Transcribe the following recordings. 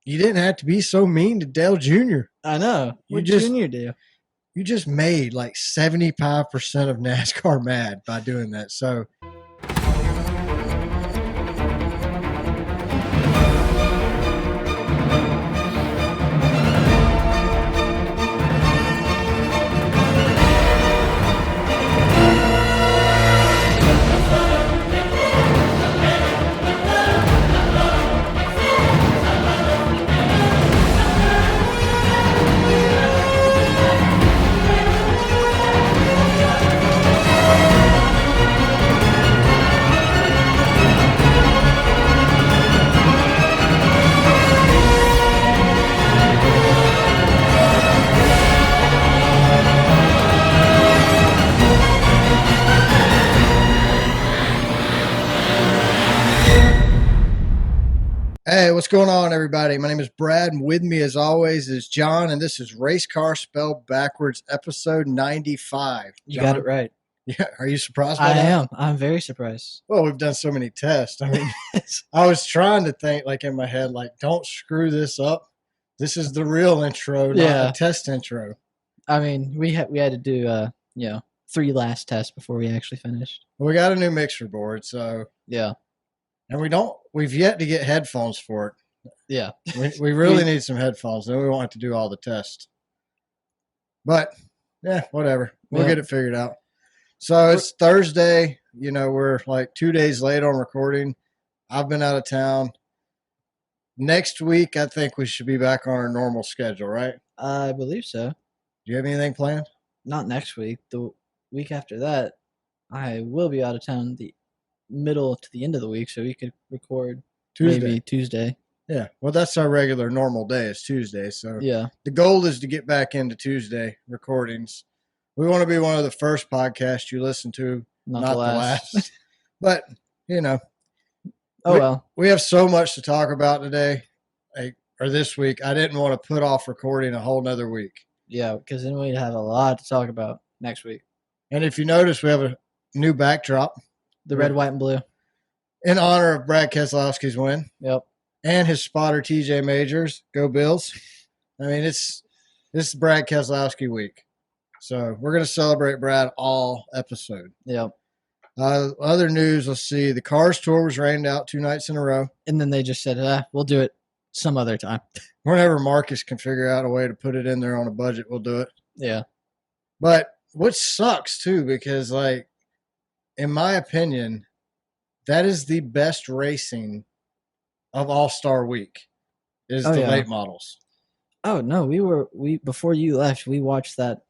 You didn't have to be so mean to Dale Jr. I know. What Junior do? You just made like 75% of NASCAR mad by doing that. So hey, what's going on, everybody? My name is Brad, and with me, as always, is John, and this is Race Car Spelled Backwards, episode 95. You got it right. Yeah, are you surprised by I that? am. I'm very surprised. Well, we've done so many tests. I mean, I was trying to think, like, in my head, like, don't screw this up. This is the real intro, not a test intro. I mean, we had to do, 3 last tests before we actually finished. We got a new mixer board, so yeah. And we've yet to get headphones for it. Yeah. We really need some headphones. Then we won't have to do all the tests. But, yeah, whatever. We'll get it figured out. So it's Thursday. You know, we're like 2 days late on recording. I've been out of town. Next week, I think we should be back on our normal schedule, right? I believe so. Do you have anything planned? Not next week. The week after that, I will be out of town the middle to the end of the week, so we could record maybe Tuesday. Yeah, well, that's our regular normal day is Tuesday. So yeah, the goal is to get back into Tuesday recordings. We want to be one of the first podcasts you listen to, not the last. But, you know. We have so much to talk about today, or this week. I didn't want to put off recording a whole nother week. Yeah, because then we'd have a lot to talk about next week. And if you notice, we have a new backdrop. The red, white, and blue. In honor of Brad Keselowski's win. Yep. And his spotter, TJ Majors. Go Bills. I mean, this is Brad Keselowski week. So we're going to celebrate Brad all episode. Yep. Other news, let's see. The Cars Tour was rained out 2 nights in a row. And then they just said, we'll do it some other time. Whenever Marcus can figure out a way to put it in there on a budget, we'll do it. Yeah. But what sucks, too, because, like, in my opinion, that is the best racing of All-Star Week is the late models. Oh, no, we before you left, we watched that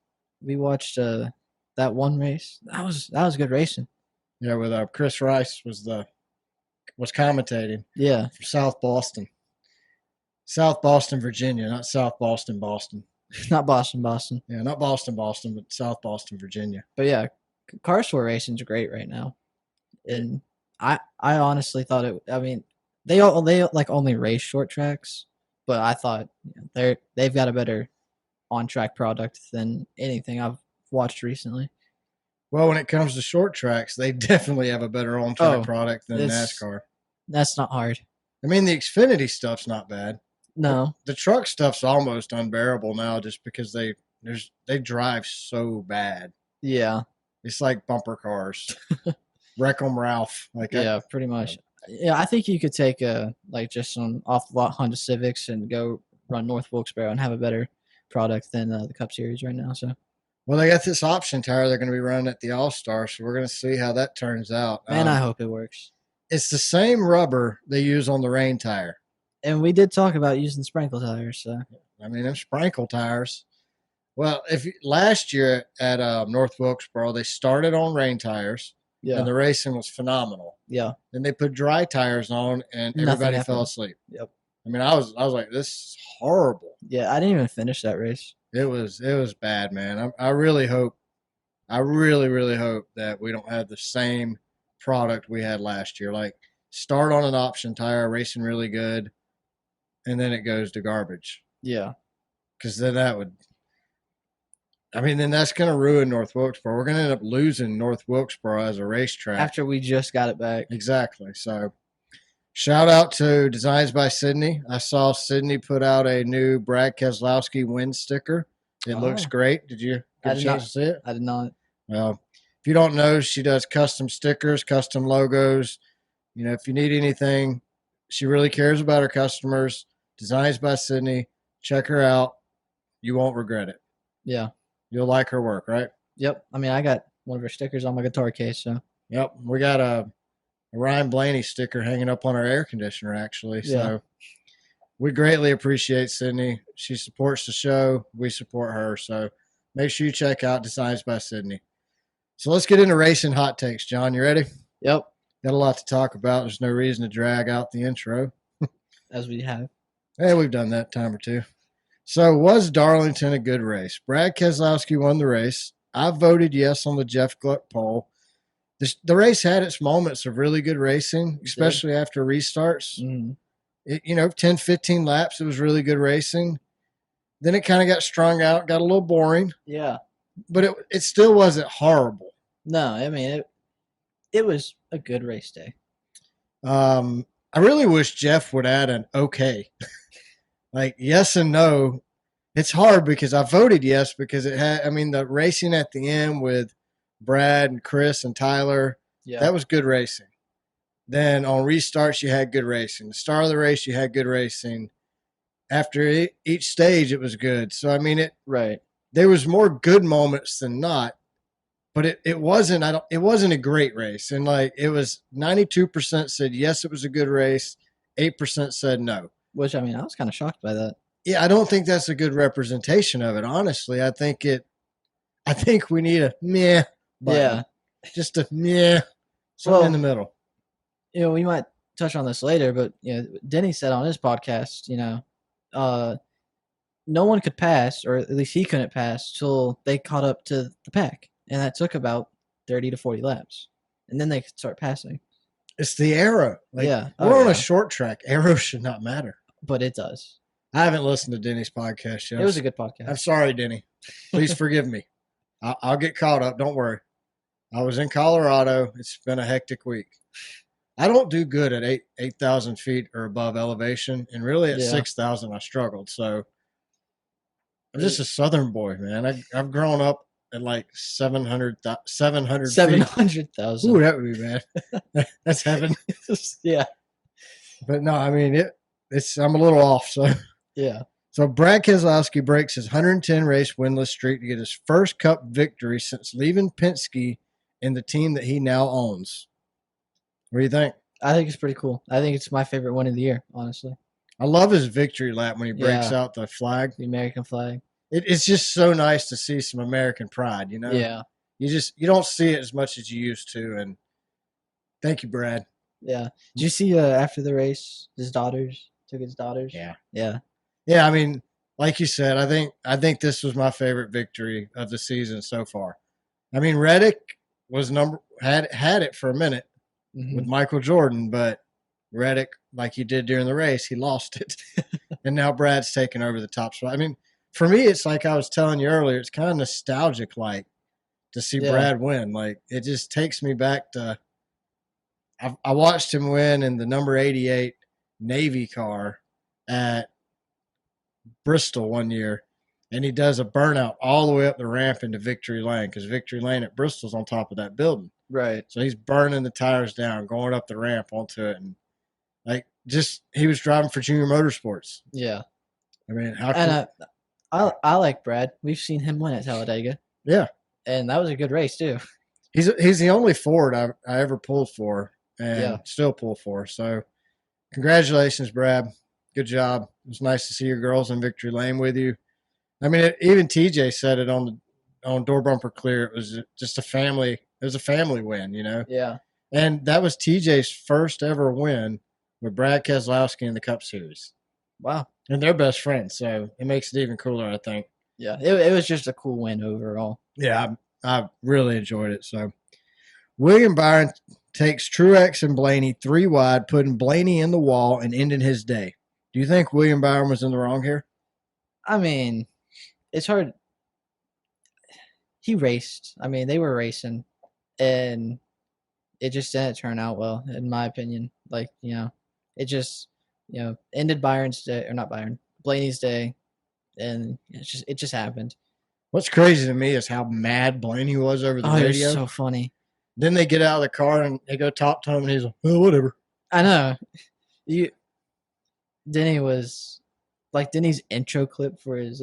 one race. That was good racing. Yeah, with Chris Rice was commentating. Yeah. For South Boston, Virginia, not South Boston, Boston. Not Boston. Yeah, not Boston, but South Boston, Virginia. But yeah, Car Tour racing's great right now, and I honestly thought it. I mean, they like only race short tracks, but I thought they've got a better on track product than anything I've watched recently. Well, when it comes to short tracks, they definitely have a better on track product than NASCAR. That's not hard. I mean, the Xfinity stuff's not bad. No, the truck stuff's almost unbearable now, just because they drive so bad. Yeah, it's like bumper cars. Wreck 'em Ralph. Pretty much. Yeah, I think you could take just some off the lot Honda Civics and go run North Wilkes-Barre and have a better product than the Cup Series right now. So. Well, they got this option tire they're going to be running at the All-Star, so we're going to see how that turns out. Man, I hope it works. It's the same rubber they use on the rain tire. And we did talk about using sprinkle tires. So. I mean, them sprinkle tires. Well, last year at North Wilkes-Barre, they started on rain tires, and the racing was phenomenal. Yeah. Then they put dry tires on, and everybody fell asleep. Yep. I mean, I was like, this is horrible. Yeah, I didn't even finish that race. It was bad, man. I really hope that we don't have the same product we had last year. Like, start on an option tire, racing really good, and then it goes to garbage. Yeah. Because then then that's going to ruin North Wilkes-Barre. We're going to end up losing North Wilkes-Barre as a racetrack. After we just got it back. Exactly. So, Shout out to Designs by Sydney. I saw Sydney put out a new Brad Keselowski win sticker. It looks Oh, great. Did you I get a did chance not. to see it? I did not. Well, if you don't know, she does custom stickers, custom logos. You know, if you need anything, she really cares about her customers. Designs by Sydney. Check her out. You won't regret it. Yeah. You'll like her work, right? Yep. I mean, I got one of her stickers on my guitar case. So. Yep. We got a Ryan Blaney sticker hanging up on our air conditioner, actually. Yeah. So we greatly appreciate Sydney. She supports the show. We support her. So make sure you check out Designs by Sydney. So let's get into racing hot takes, John. You ready? Yep. Got a lot to talk about. There's no reason to drag out the intro. As we have. Hey, we've done that time or two. So was Darlington a good race? Brad Keselowski won the race. I voted yes on the Jeff Gluck poll. The race had its moments of really good racing, especially after restarts. Mm. 10, 15 laps, it was really good racing. Then it kind of got strung out, got a little boring. Yeah. But it still wasn't horrible. No, I mean, it was a good race day. I really wish Jeff would add an okay. Like yes and no. It's hard because I voted yes because it had, the racing at the end with Brad and Chris and Tyler, that was good racing. Then on restarts, you had good racing. The start of the race, you had good racing. After each stage, it was good. So, there was more good moments than not, but it wasn't a great race. And it was 92% said yes, it was a good race. 8% said no. Which, I was kind of shocked by that. Yeah, I don't think that's a good representation of it. Honestly, I think we need a meh button. Yeah. Just a meh, something in the middle. We might touch on this later, but Denny said on his podcast, no one could pass, or at least he couldn't pass till they caught up to the pack, and that took about 30 to 40 laps, and then they could start passing. It's the arrow. We're on a short track. Arrows should not matter, but it does. I haven't listened to Denny's podcast yet. It was a good podcast. I'm sorry, Denny. Please forgive me. I'll get caught up. Don't worry. I was in Colorado. It's been a hectic week. I don't do good at 8,000 feet or above elevation, and really at 6,000 I struggled. So I'm just a Southern boy, man. I've grown up at 700,000. 700,000. Ooh, that would be bad. That's heaven. Yeah. But no, I'm a little off. So yeah. So Brad Keselowski breaks his 110 race winless streak to get his first Cup victory since leaving Penske in the team that he now owns. What do you think? I think it's pretty cool. I think it's my favorite one of the year, honestly. I love his victory lap when he breaks out the flag. The American flag. It's just so nice to see some American pride, Yeah. You don't see it as much as you used to, and thank you, Brad. Yeah. Did you see after the race, his daughters? Took his daughters? Yeah. Yeah. Yeah, like you said, I think this was my favorite victory of the season so far. Reddick was had it for a minute with Michael Jordan, but Reddick, like he did during the race, he lost it. And now Brad's taking over the top spot. For me, it's like I was telling you earlier, it's kind of nostalgic to see Brad win. It just takes me back to I watched him win in the number 88 Navy car at Bristol one year, and he does a burnout all the way up the ramp into Victory Lane because Victory Lane at Bristol's on top of that building. Right. So he's burning the tires down, going up the ramp onto it, and he was driving for Junior Motorsports. Yeah. How cool. And I like Brad. We've seen him win at Talladega. Yeah. And that was a good race too. He's the only Ford I ever pulled for and still pull for. So congratulations, Brad. Good job. It was nice to see your girls in Victory Lane with you. Even TJ said it on Door Bumper Clear. It was just a family. It was a family win, Yeah. And that was TJ's first ever win with Brad Keselowski in the Cup Series. Wow. And they're best friends, so it makes it even cooler, I think. Yeah, it was just a cool win overall. Yeah, I really enjoyed it. So William Byron takes Truex and Blaney 3 wide, putting Blaney in the wall and ending his day. Do you think William Byron was in the wrong here? It's hard. He raced. They were racing, and it just didn't turn out well, in my opinion. it just ended Byron's day, or not Byron, Blaney's day, and it just happened. What's crazy to me is how mad Blaney was over the radio. radio. It was so funny. Then they get out of the car and they go talk to him, and he's like, "Oh, whatever." I know. Denny was like Denny's intro clip for his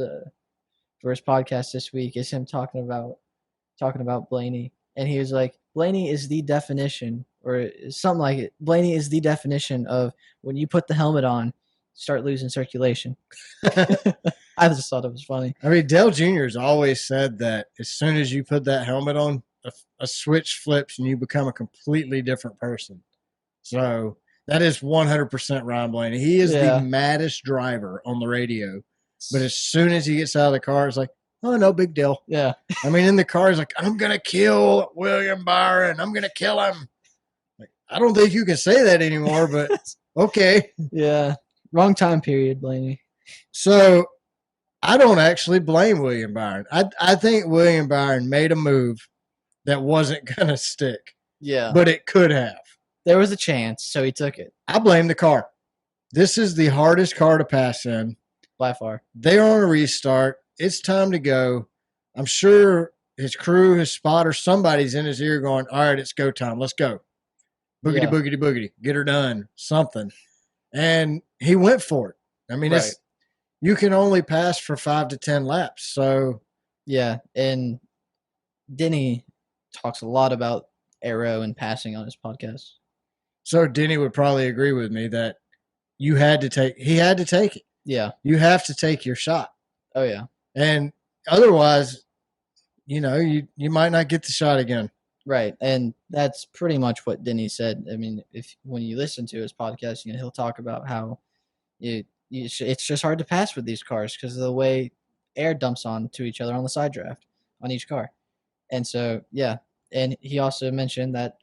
podcast this week is him talking about Blaney, and he was like, Blaney is the definition, or something like it. Blaney is the definition of when you put the helmet on, start losing circulation. I just thought it was funny. I mean, Dale Jr. has always said that as soon as you put that helmet on, a switch flips and you become a completely different person. So that is 100% Ryan Blaney. He is the maddest driver on the radio. But as soon as he gets out of the car, it's like, oh, no big deal. Yeah. I mean, in the car, he's like, I'm going to kill William Byron. I'm going to kill him. Like, I don't think you can say that anymore, but okay. Yeah. Wrong time period, Blaney. So I don't actually blame William Byron. I think William Byron made a move that wasn't going to stick. Yeah. But it could have. There was a chance, so he took it. I blame the car. This is the hardest car to pass in. By far. They're on a restart. It's time to go. I'm sure his crew, his spotter, somebody's in his ear going, all right, it's go time. Let's go. Boogity, boogity, boogity. Get her done. Something. And he went for it. I mean, you can only pass for 5 to 10 laps. So, yeah. And Denny talks a lot about aero and passing on his podcast. So Denny would probably agree with me that he had to take it. Yeah. You have to take your shot. Oh, yeah. And otherwise, you might not get the shot again. Right. And that's pretty much what Denny said. I mean, when you listen to his podcast, he'll talk about how it's just hard to pass with these cars because of the way air dumps onto each other on the side draft on each car. And so, yeah. And he also mentioned that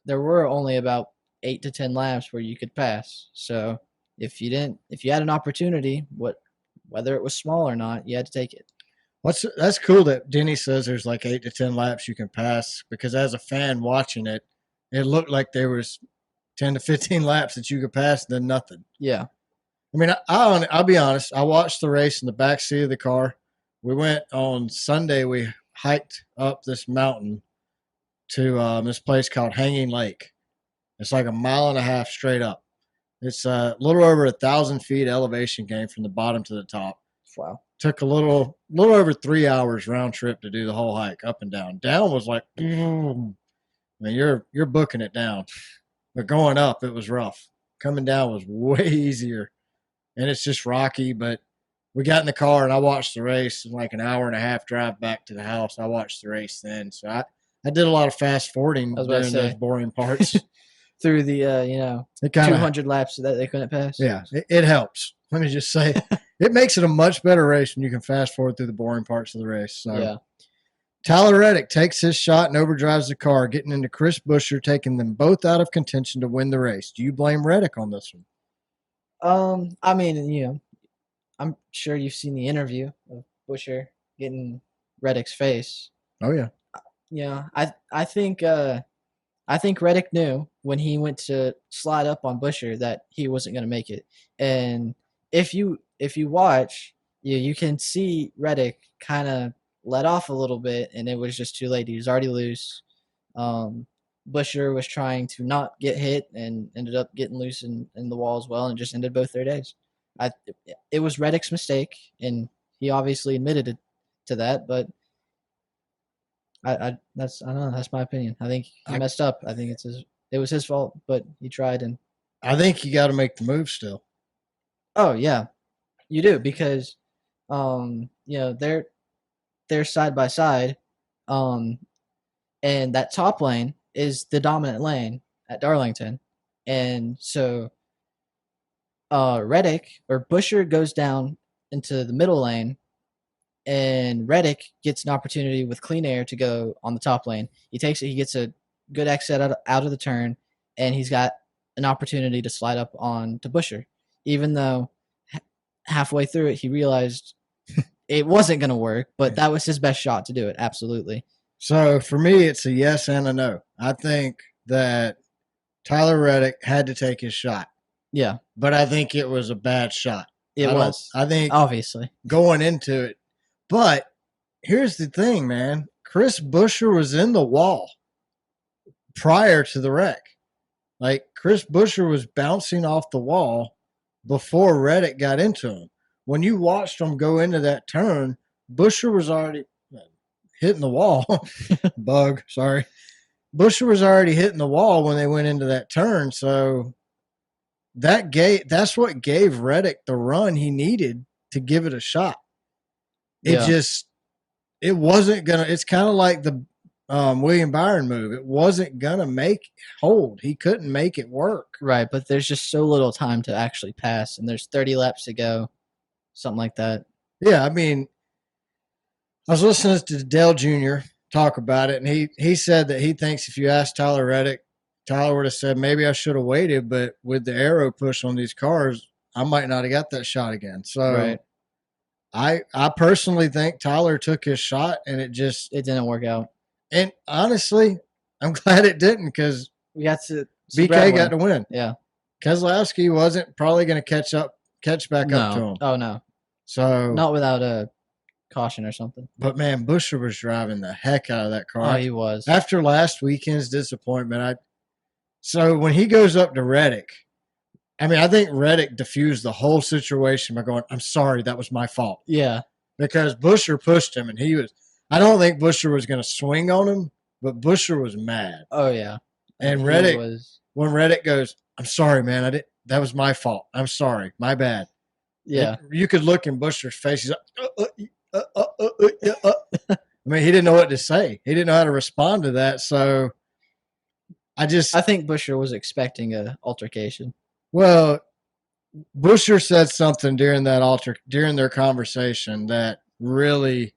there were only about 8 to 10 laps where you could pass. So if you had an opportunity, whether it was small or not, you had to take it. That's cool that Denny says there's like 8 to 10 laps you can pass, because as a fan watching it, it looked like there was 10 to 15 laps that you could pass, then nothing. Yeah. I mean, I'll be honest. I watched the race in the back seat of the car. We went on Sunday. We hiked up this mountain to this place called Hanging Lake. It's like 1.5 miles straight up. It's a little over 1,000 feet elevation gain from the bottom to the top. Wow. Took a little over 3 hours round trip to do the whole hike up and down. Down was like, I mean, you're booking it down. But going up, it was rough. Coming down was way easier. And it's just rocky, but we got in the car and I watched the race in like 1.5 hour drive back to the house. I watched the race then. So I did a lot of fast forwarding during those boring parts. Through the 200 laps that they couldn't pass. Yeah, it helps. Let me just say, it makes it a much better race when you can fast forward through the boring parts of the race. So, yeah. Tyler Reddick takes his shot and overdrives the car, getting into Chris Buescher, taking them both out of contention to win the race. Do you blame Reddick on this one? I mean, I'm sure you've seen the interview of Buescher getting Reddick's face. Oh yeah. Yeah, I think Reddick knew when he went to slide up on Buescher that he wasn't going to make it. And if you watch, you can see Reddick kind of let off a little bit, and it was just too late. He was already loose. Buescher was trying to not get hit and ended up getting loose in the wall as well, and just ended both their days. It was Reddick's mistake, and he obviously admitted it to that, but I don't know. That's my opinion. I think he messed up. I think it was his fault, but he tried, and I think you got to make the move still. Oh yeah, you do, because they're side by side, and that top lane is the dominant lane at Darlington, and so Reddick or Buescher goes down into the middle lane. And Reddick gets an opportunity with clean air to go on the top lane. He takes it. He gets a good exit out of the turn, and he's got an opportunity to slide up on to Buescher. Even though halfway through it, he realized it wasn't going to work, but that was his best shot to do it. Absolutely. So for me, it's a yes and a no. I think that Tyler Reddick had to take his shot. Yeah, but I think it was a bad shot. I think obviously going into it. But here's the thing, man. Chris Buescher was in the wall prior to the wreck. Like Chris Buescher was bouncing off the wall before Reddick got into him. When you watched him go into that turn, Buescher was already hitting the wall. Bug, sorry. Buescher was already hitting the wall when they went into that turn. So that's what gave Reddick the run he needed to give it a shot. It wasn't gonna. It's kind of like the William Byron move. It wasn't gonna hold. He couldn't make it work. Right, but there's just so little time to actually pass, and there's 30 laps to go, something like that. Yeah, I mean, I was listening to Dale Jr. talk about it, and he said that he thinks if you asked Tyler Reddick, Tyler would have said maybe I should have waited, but with the aero push on these cars, I might not have got that shot again. So. Right. I personally think Tyler took his shot and it didn't work out. And honestly, I'm glad it didn't because we got to BK got to win. Yeah. Keselowski wasn't probably going to catch back up to him. Oh no. So not without a caution or something. But man, Buescher was driving the heck out of that car. Oh, he was. After last weekend's disappointment, so when he goes up to Reddick, I think Reddick diffused the whole situation by going, I'm sorry, that was my fault. Yeah. Because Buescher pushed him, and I don't think Buescher was going to swing on him, but Buescher was mad. Oh, yeah. And Reddick, when Reddick goes, I'm sorry, man, that was my fault. I'm sorry, my bad. Yeah. You could look in Buescher's face. He's like, he didn't know what to say. He didn't know how to respond to that. So I think Buescher was expecting an altercation. Well, Buescher said something during their conversation that really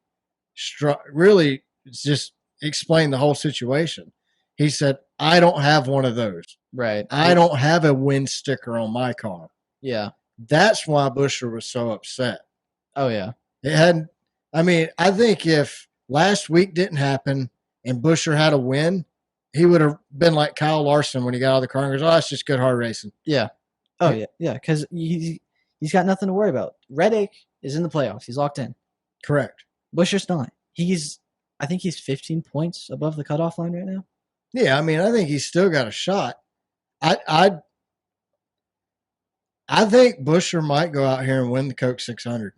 just explained the whole situation. He said, I don't have one of those. Right. I don't have a win sticker on my car. Yeah. That's why Buescher was so upset. Oh, yeah. I think if last week didn't happen and Buescher had a win, he would have been like Kyle Larson when he got out of the car and goes, that's just good hard racing. Yeah. Oh, yeah. Yeah, because he's got nothing to worry about. Reddick is in the playoffs. He's locked in. Correct. Buescher's not. I think he's 15 points above the cutoff line right now. Yeah, I think he's still got a shot. I think Buescher might go out here and win the Coke 600.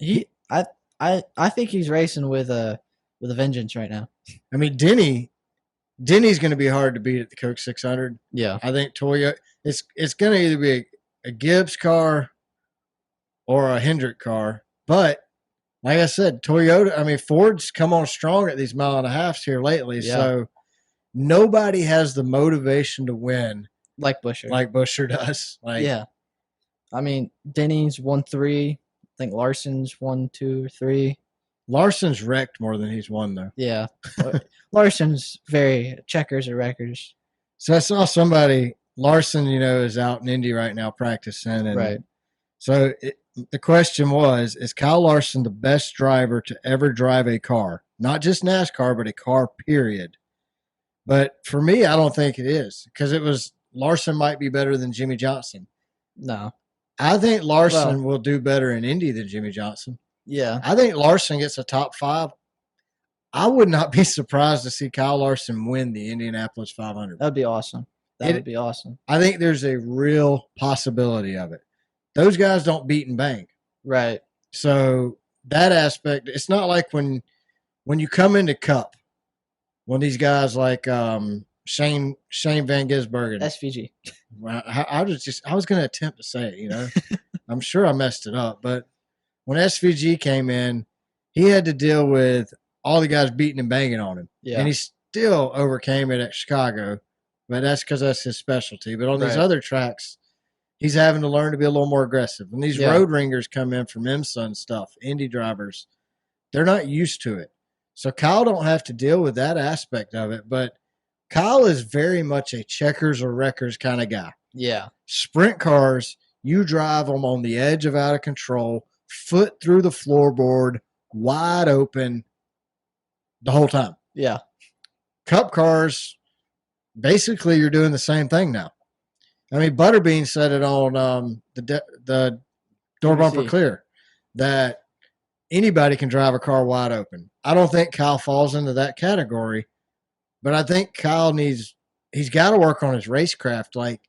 I think he's racing with a vengeance right now. Denny's going to be hard to beat at the Coke 600. Yeah. I think Toyota, it's going to either be a Gibbs car or a Hendrick car. But like I said, Ford's come on strong at these 1.5 miles here lately. Yeah. So nobody has the motivation to win like Buescher. Like Buescher does. Yeah. Denny's 1-3. I think Larson's 1, 2, 3. Larson's wrecked more than he's won, though. Yeah. Larson's very checkers or wreckers. So I saw somebody, Larson, is out in Indy right now practicing. And right. So the question was, is Kyle Larson the best driver to ever drive a car? Not just NASCAR, but a car, period. But for me, I don't think it is because Larson might be better than Jimmy Johnson. No. I think Larson will do better in Indy than Jimmy Johnson. Yeah. I think Larson gets a top 5. I would not be surprised to see Kyle Larson win the Indianapolis 500. That'd be awesome. That would be awesome. I think there's a real possibility of it. Those guys don't beat and bang. Right. So that aspect, it's not like when you come into Cup, when these guys like Shane Van Gisbergen. SVG. Well, I was going to attempt to say it, I'm sure I messed it up, but when SVG came in, he had to deal with all the guys beating and banging on him. Yeah. And he still overcame it at Chicago, but that's because that's his specialty. But on these other tracks, he's having to learn to be a little more aggressive. When these road ringers come in from IMSA and stuff, Indy drivers, they're not used to it. So Kyle don't have to deal with that aspect of it, but Kyle is very much a checkers or wreckers kind of guy. Yeah. Sprint cars, you drive them on the edge of out of control, foot through the floorboard, wide open the whole time. Yeah. Cup cars, basically you're doing the same thing now. I mean, Butterbean said it on the door bumper BBC. clear that anybody can drive a car wide open. I don't think Kyle falls into that category, but I think he's got to work on his racecraft. Like,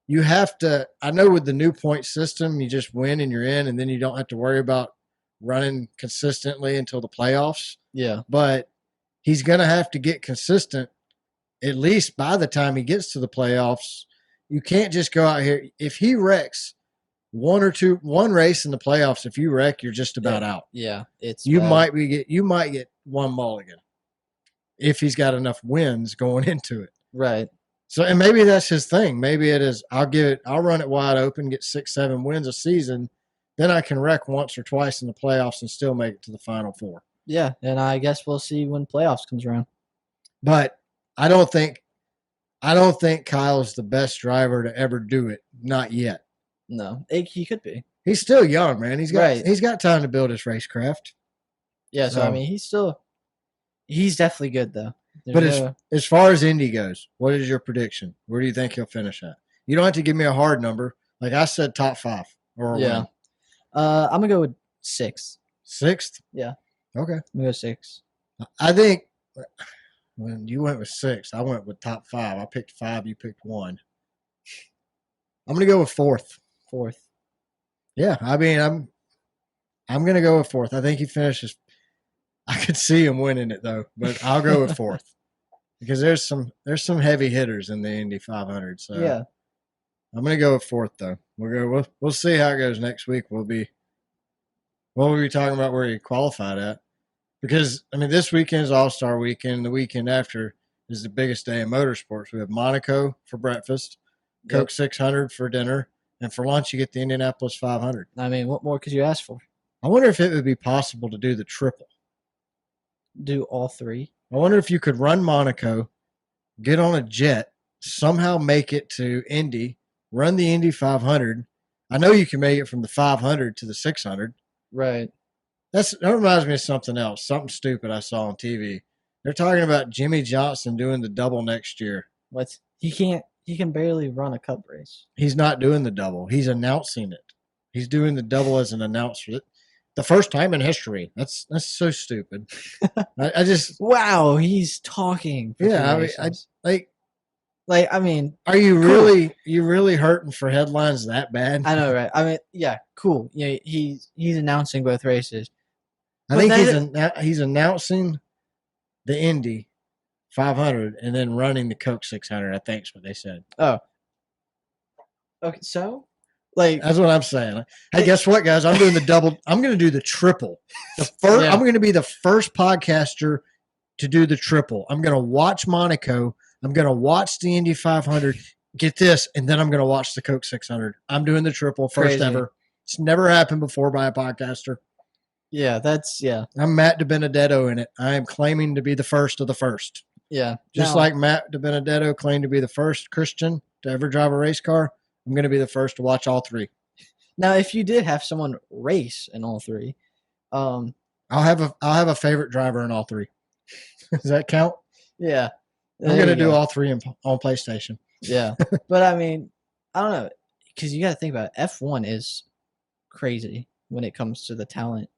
you have to, I know with the new point system, you just win and you're in, and then you don't have to worry about running consistently until the playoffs. Yeah. But he's going to have to get consistent at least by the time he gets to the playoffs. You can't just go out here. If he wrecks one race in the playoffs, if you wreck, you're just about out. Yeah, you might get one mulligan if he's got enough wins going into it. Right. So, and maybe that's his thing. Maybe it is, I'll run it wide open, get 6-7 wins a season, then I can wreck once or twice in the playoffs and still make it to the Final Four. Yeah, and I guess we'll see when playoffs comes around. But I don't think Kyle's the best driver to ever do it. Not yet. No, he could be. He's still young, man. He's got time to build his racecraft. Yeah, so I mean, he's definitely good though. But as far as Indy goes, what is your prediction? Where do you think he'll finish at? You don't have to give me a hard number. Like I said, top 5 or a win. I'm gonna go with 6th. 6th? Yeah. Okay. I'm gonna go 6. I think when you went with 6, I went with top 5. I picked 5. You picked 1. I'm gonna go with 4th. 4th. Yeah, I mean, I'm gonna go with 4th. I think he finishes. I could see him winning it though, but I'll go with 4th because there's some heavy hitters in the Indy 500. So yeah, I'm gonna go with 4th though. We'll see how it goes next week. We'll be talking about where he qualified at, because I mean this weekend is All-Star Weekend. The weekend after is the biggest day in motorsports. We have Monaco for breakfast, Coke 600 for dinner, and for lunch you get the Indianapolis 500. I mean, what more could you ask for? I wonder if it would be possible to do the triple. Do all 3. I wonder if you could run Monaco, get on a jet, somehow make it to Indy, run the Indy 500. I know you can make it from the 500 to the 600. Right. That reminds me of something else, something stupid I saw on TV. They're talking about Jimmy Johnson doing the double next year. What? He can barely run a cup race. He's not doing the double. He's announcing it. He's doing the double as an announcer. The first time in history. That's so stupid. I just wow. He's talking. Yeah, I mean, are you really hurting for headlines that bad? I know, right? I mean, yeah, cool. Yeah, he's announcing both races. I think he's announcing the Indy 500 and then running the Coke 600. I think is what they said. Oh, okay. So. That's what I'm saying. Hey, guess what, guys? I'm doing the double. I'm going to do the triple. I'm going to be the first podcaster to do the triple. I'm going to watch Monaco. I'm going to watch the Indy 500. Get this, and then I'm going to watch the Coke 600. I'm doing the triple, first ever. It's never happened before by a podcaster. Yeah, I'm Matt DiBenedetto in it. I am claiming to be the first of the first. Yeah. Just like Matt DiBenedetto claimed to be the first Christian to ever drive a race car. I'm going to be the first to watch all 3. Now, if you did have someone race in all 3, I'll have a favorite driver in all 3. Does that count? Yeah, I'm going to do all 3 on PlayStation. Yeah, but I mean, I don't know, because you got to think about it. F1 is crazy when it comes to the talent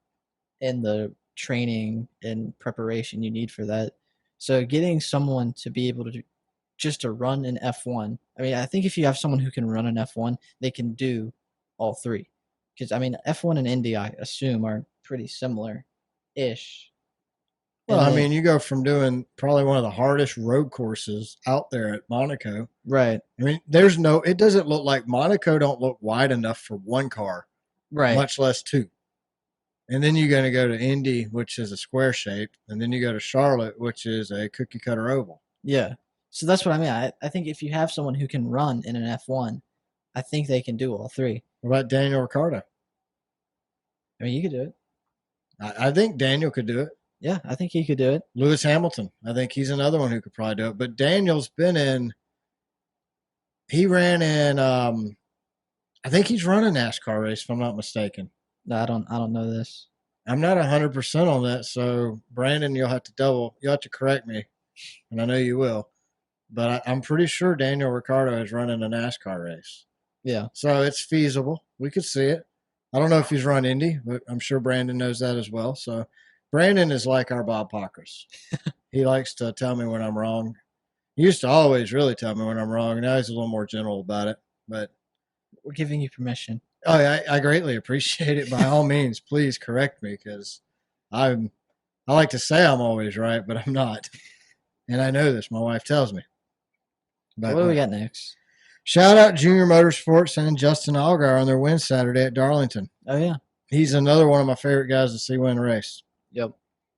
and the training and preparation you need for that. So getting someone to be able to just to run an F1. I mean, I think if you have someone who can run an F1, they can do all 3. Because, I mean, F1 and Indy, I assume, are pretty similar-ish. Well, I mean, you go from doing probably one of the hardest road courses out there at Monaco. Right. I mean, it doesn't look like Monaco don't look wide enough for one car. Right. Much less 2. And then you're going to go to Indy, which is a square shape. And then you go to Charlotte, which is a cookie cutter oval. Yeah. So that's what I mean. I think if you have someone who can run in an F1, I think they can do all 3. What about Daniel Ricciardo? I mean, you could do it. I think Daniel could do it. Yeah, I think he could do it. Lewis Hamilton. I think he's another one who could probably do it. But Daniel's he ran in, I think he's run a NASCAR race, if I'm not mistaken. No, I don't know this. I'm not 100% on that. So, Brandon, you'll have to correct me. And I know you will. but I'm pretty sure Daniel Ricciardo is running a NASCAR race. Yeah. So it's feasible. We could see it. I don't know if he's run Indy, but I'm sure Brandon knows that as well. So Brandon is like our Bob Pockers. He likes to tell me when I'm wrong. He used to always really tell me when I'm wrong. Now he's a little more gentle about it. But we're giving you permission. Oh, I greatly appreciate it. By all means, please correct me, because I like to say I'm always right, but I'm not. And I know this. My wife tells me. But what do we got next? Shout out Junior Motorsports and Justin Allgaier on their win Saturday at Darlington. Oh, yeah. He's another one of my favorite guys to see win a race. Yep.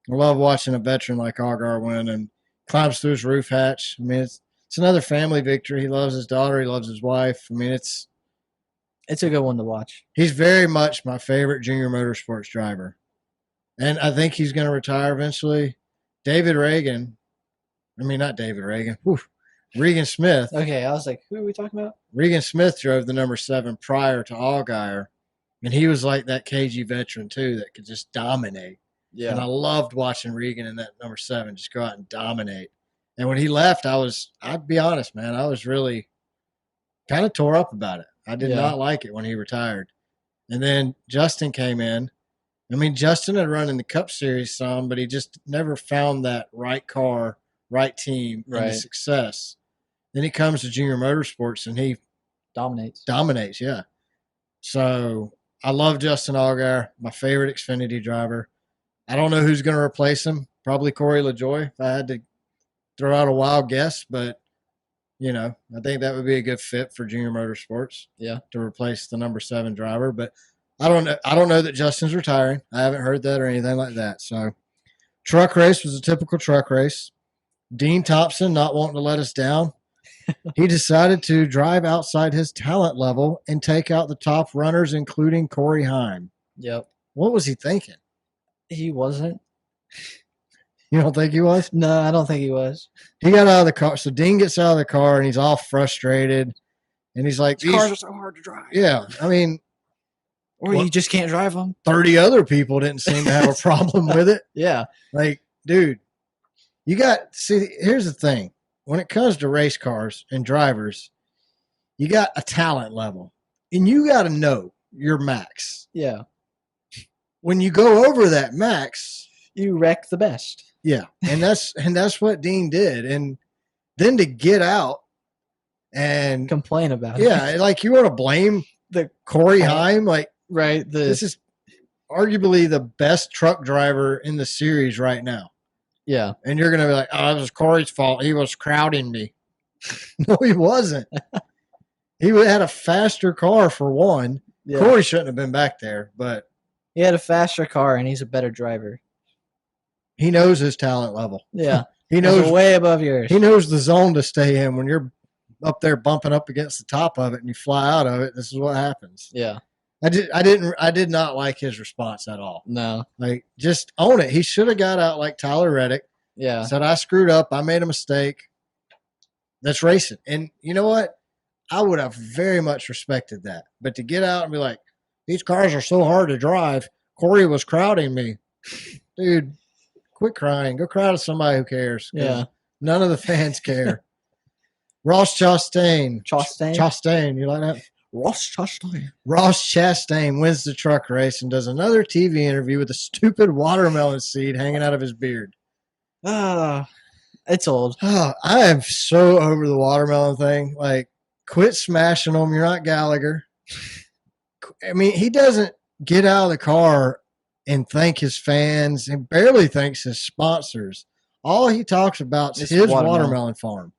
I love watching a veteran like Allgaier win and climbs through his roof hatch. I mean, it's another family victory. He loves his daughter. He loves his wife. I mean, it's a good one to watch. He's very much my favorite Junior Motorsports driver. And I think he's going to retire eventually. Not David Reagan. Whew. Regan Smith. Okay, I was like, who are we talking about? Regan Smith drove the number 7 prior to Allgaier, and he was like that cagey veteran too that could just dominate. Yeah. And I loved watching Regan in that number 7 just go out and dominate. And when he left, I'd be honest, man, I was really kind of tore up about it. I did not like it when he retired. And then Justin came in. I mean, Justin had run in the Cup Series some, but he just never found that right car, right team, and the success. Then he comes to Junior Motorsports, and he dominates, yeah. So I love Justin Allgaier, my favorite Xfinity driver. I don't know who's going to replace him. Probably Corey LaJoie if I had to throw out a wild guess, but, I think that would be a good fit for Junior Motorsports. Yeah. To replace the number 7 driver. But I don't know that Justin's retiring. I haven't heard that or anything like that. So truck race was a typical truck race. Dean Thompson not wanting to let us down. He decided to drive outside his talent level and take out the top runners, including Corey Heim. Yep. What was he thinking? He wasn't. You don't think he was? No, I don't think he was. He got out of the car. So Dean gets out of the car, and he's all frustrated. And he's like, these cars are so hard to drive. Yeah. I mean, or you just can't drive them. 30 other people didn't seem to have a problem with it. Yeah. Like, dude, here's the thing. When it comes to race cars and drivers, you got a talent level, and you got to know your max. Yeah. When you go over that max, you wreck the best. Yeah, and that's what Dean did, and then to get out and complain about it. Yeah, like you want to blame the Corey Heim, like right? This is arguably the best truck driver in the series right now. Yeah. And you're going to be like, oh, it was Corey's fault. He was crowding me. No, he wasn't. He had a faster car for one. Yeah. Corey shouldn't have been back there, but he had a faster car and he's a better driver. He knows his talent level. Yeah. He knows way above yours. He knows the zone to stay in. When you're up there bumping up against the top of it and you fly out of it, this is what happens. Yeah. I did not like his response at all. No. Like, just own it. He should have got out like Tyler Reddick. Yeah. Said, I screwed up. I made a mistake. Let's race it. And you know what? I would have very much respected that. But to get out and be like, these cars are so hard to drive. Corey was crowding me. Dude, quit crying. Go cry to somebody who cares. Yeah. None of the fans care. Ross Chastain. Chastain. You like that? Ross Chastain wins the truck race and does another TV interview with a stupid watermelon seed hanging out of his beard. It's old. Oh, I am so over the watermelon thing. Like, quit smashing them. You're not Gallagher. I mean, he doesn't get out of the car and thank his fans. He barely thanks his sponsors. All he talks about is his watermelon farm.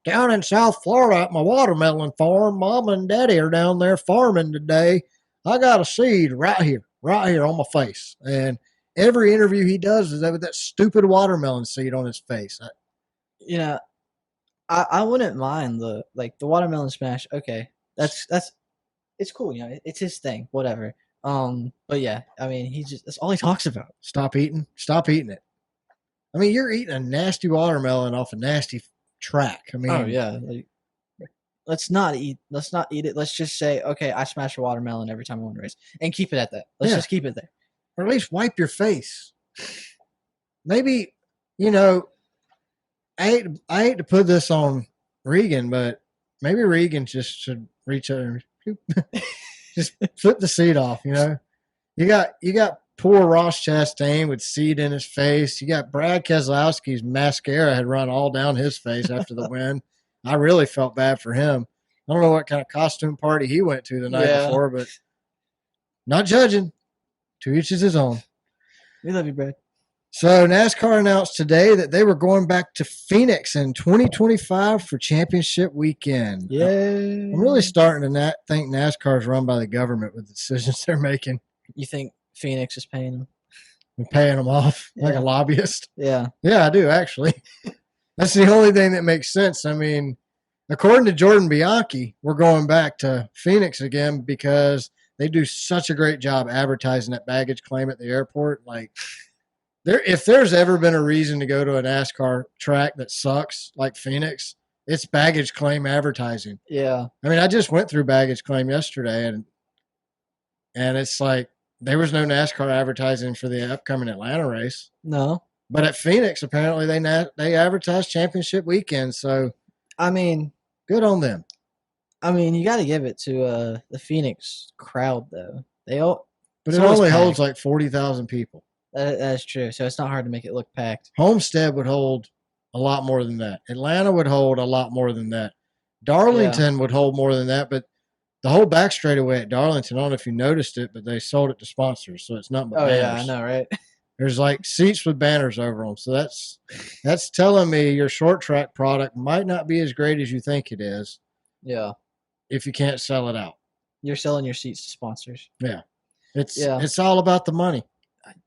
Down in South Florida at my watermelon farm, Mom and Daddy are down there farming today. I got a seed right here on my face. And every interview he does is with that stupid watermelon seed on his face. I wouldn't mind the watermelon smash. Okay, that's it's cool. It's his thing. Whatever. But yeah, I mean, that's all he talks about. Stop eating it. I mean, you're eating a nasty watermelon off a nasty track. I mean, oh yeah. Let's not eat it. Let's just say, okay, I smash a watermelon every time I win a race, and keep it at that. Let's just keep it there, or at least wipe your face. Maybe, I hate to put this on Regan, but maybe Regan just should reach out and just flip the seat off. You got poor Ross Chastain with seed in his face. You got Brad Keselowski's mascara had run all down his face after the win. I really felt bad for him. I don't know what kind of costume party he went to the night before, but not judging. To each is his own. We love you, Brad. So NASCAR announced today that they were going back to Phoenix in 2025 for championship weekend. Yay. I'm really starting to think NASCAR is run by the government with the decisions they're making. You think Phoenix is paying them? And paying them off like a lobbyist? Yeah. Yeah, I do, actually. That's the only thing that makes sense. I mean, according to Jordan Bianchi, we're going back to Phoenix again because they do such a great job advertising that baggage claim at the airport. Like, if there's ever been a reason to go to a NASCAR track that sucks, like Phoenix, it's baggage claim advertising. Yeah. I mean, I just went through baggage claim yesterday, and it's like there was no NASCAR advertising for the upcoming Atlanta race. No. But at Phoenix, apparently they advertised championship weekend. So, I mean, good on them. I mean, you got to give it to the Phoenix crowd, though. But it only holds like 40,000 people. That's true. So it's not hard to make it look packed. Homestead would hold a lot more than that. Atlanta would hold a lot more than that. Darlington would hold more than that, but the whole back straightaway at Darlington, I don't know if you noticed it, but they sold it to sponsors, so it's not but banners. Yeah, I know, right? There's like seats with banners over them. So that's telling me your short track product might not be as great as you think it is. Yeah. If you can't sell it out. You're selling your seats to sponsors. Yeah. It's all about the money.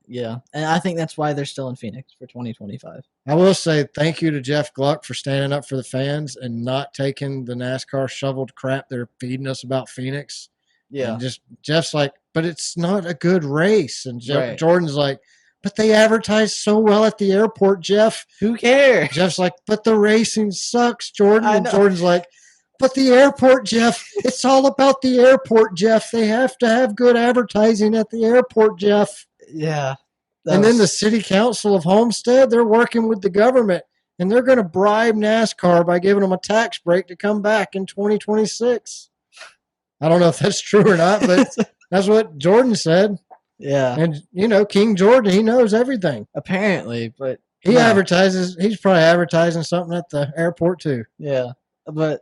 Yeah. And I think that's why they're still in Phoenix for 2025. I will say thank you to Jeff Gluck for standing up for the fans and not taking the NASCAR shoveled crap they're feeding us about Phoenix. Yeah. And Jeff's like, but it's not a good race. And Jordan's like, but they advertise so well at the airport, Jeff. Who cares? Jeff's like, but the racing sucks, Jordan. And Jordan's like, but the airport, Jeff, it's all about the airport, Jeff. They have to have good advertising at the airport, Jeff. Yeah. And then the city council of Homestead, they're working with the government, and they're going to bribe NASCAR by giving them a tax break to come back in 2026. I don't know if that's true or not, but that's what Jordan said. Yeah. And, King Jordan, he knows everything. Apparently, but he's probably advertising something at the airport too. Yeah. But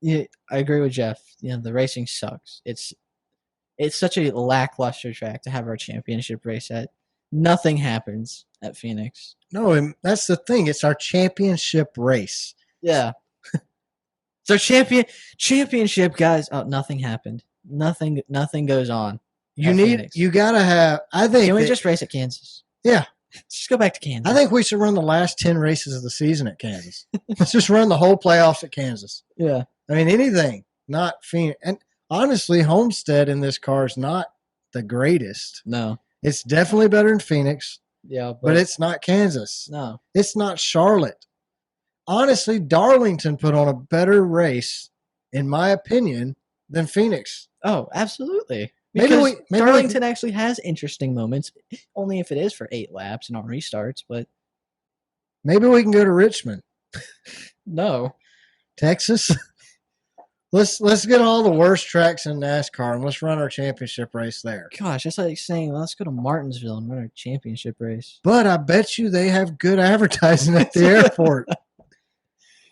I agree with Jeff. The racing sucks. It's such a lackluster track to have our championship race at. Nothing happens at Phoenix. No, and that's the thing. It's our championship race. Yeah. So championship, guys. Oh, nothing happened. Nothing goes on. You gotta have. I think. Can we just race at Kansas? Yeah. Just go back to Kansas. I think we should run the last 10 races of the season at Kansas. Let's just run the whole playoffs at Kansas. Yeah. I mean, anything, not Phoenix. And honestly, Homestead in this car is not the greatest. No. It's definitely better than Phoenix. Yeah. But it's not Kansas. No. It's not Charlotte. Honestly, Darlington put on a better race, in my opinion, than Phoenix. Oh, absolutely. Because Darlington actually has interesting moments, only if it is for 8 laps and on restarts. But maybe we can go to Richmond. No, Texas. Let's get all the worst tracks in NASCAR and let's run our championship race there. Gosh, that's like saying let's go to Martinsville and run our championship race. But I bet you they have good advertising at the airport.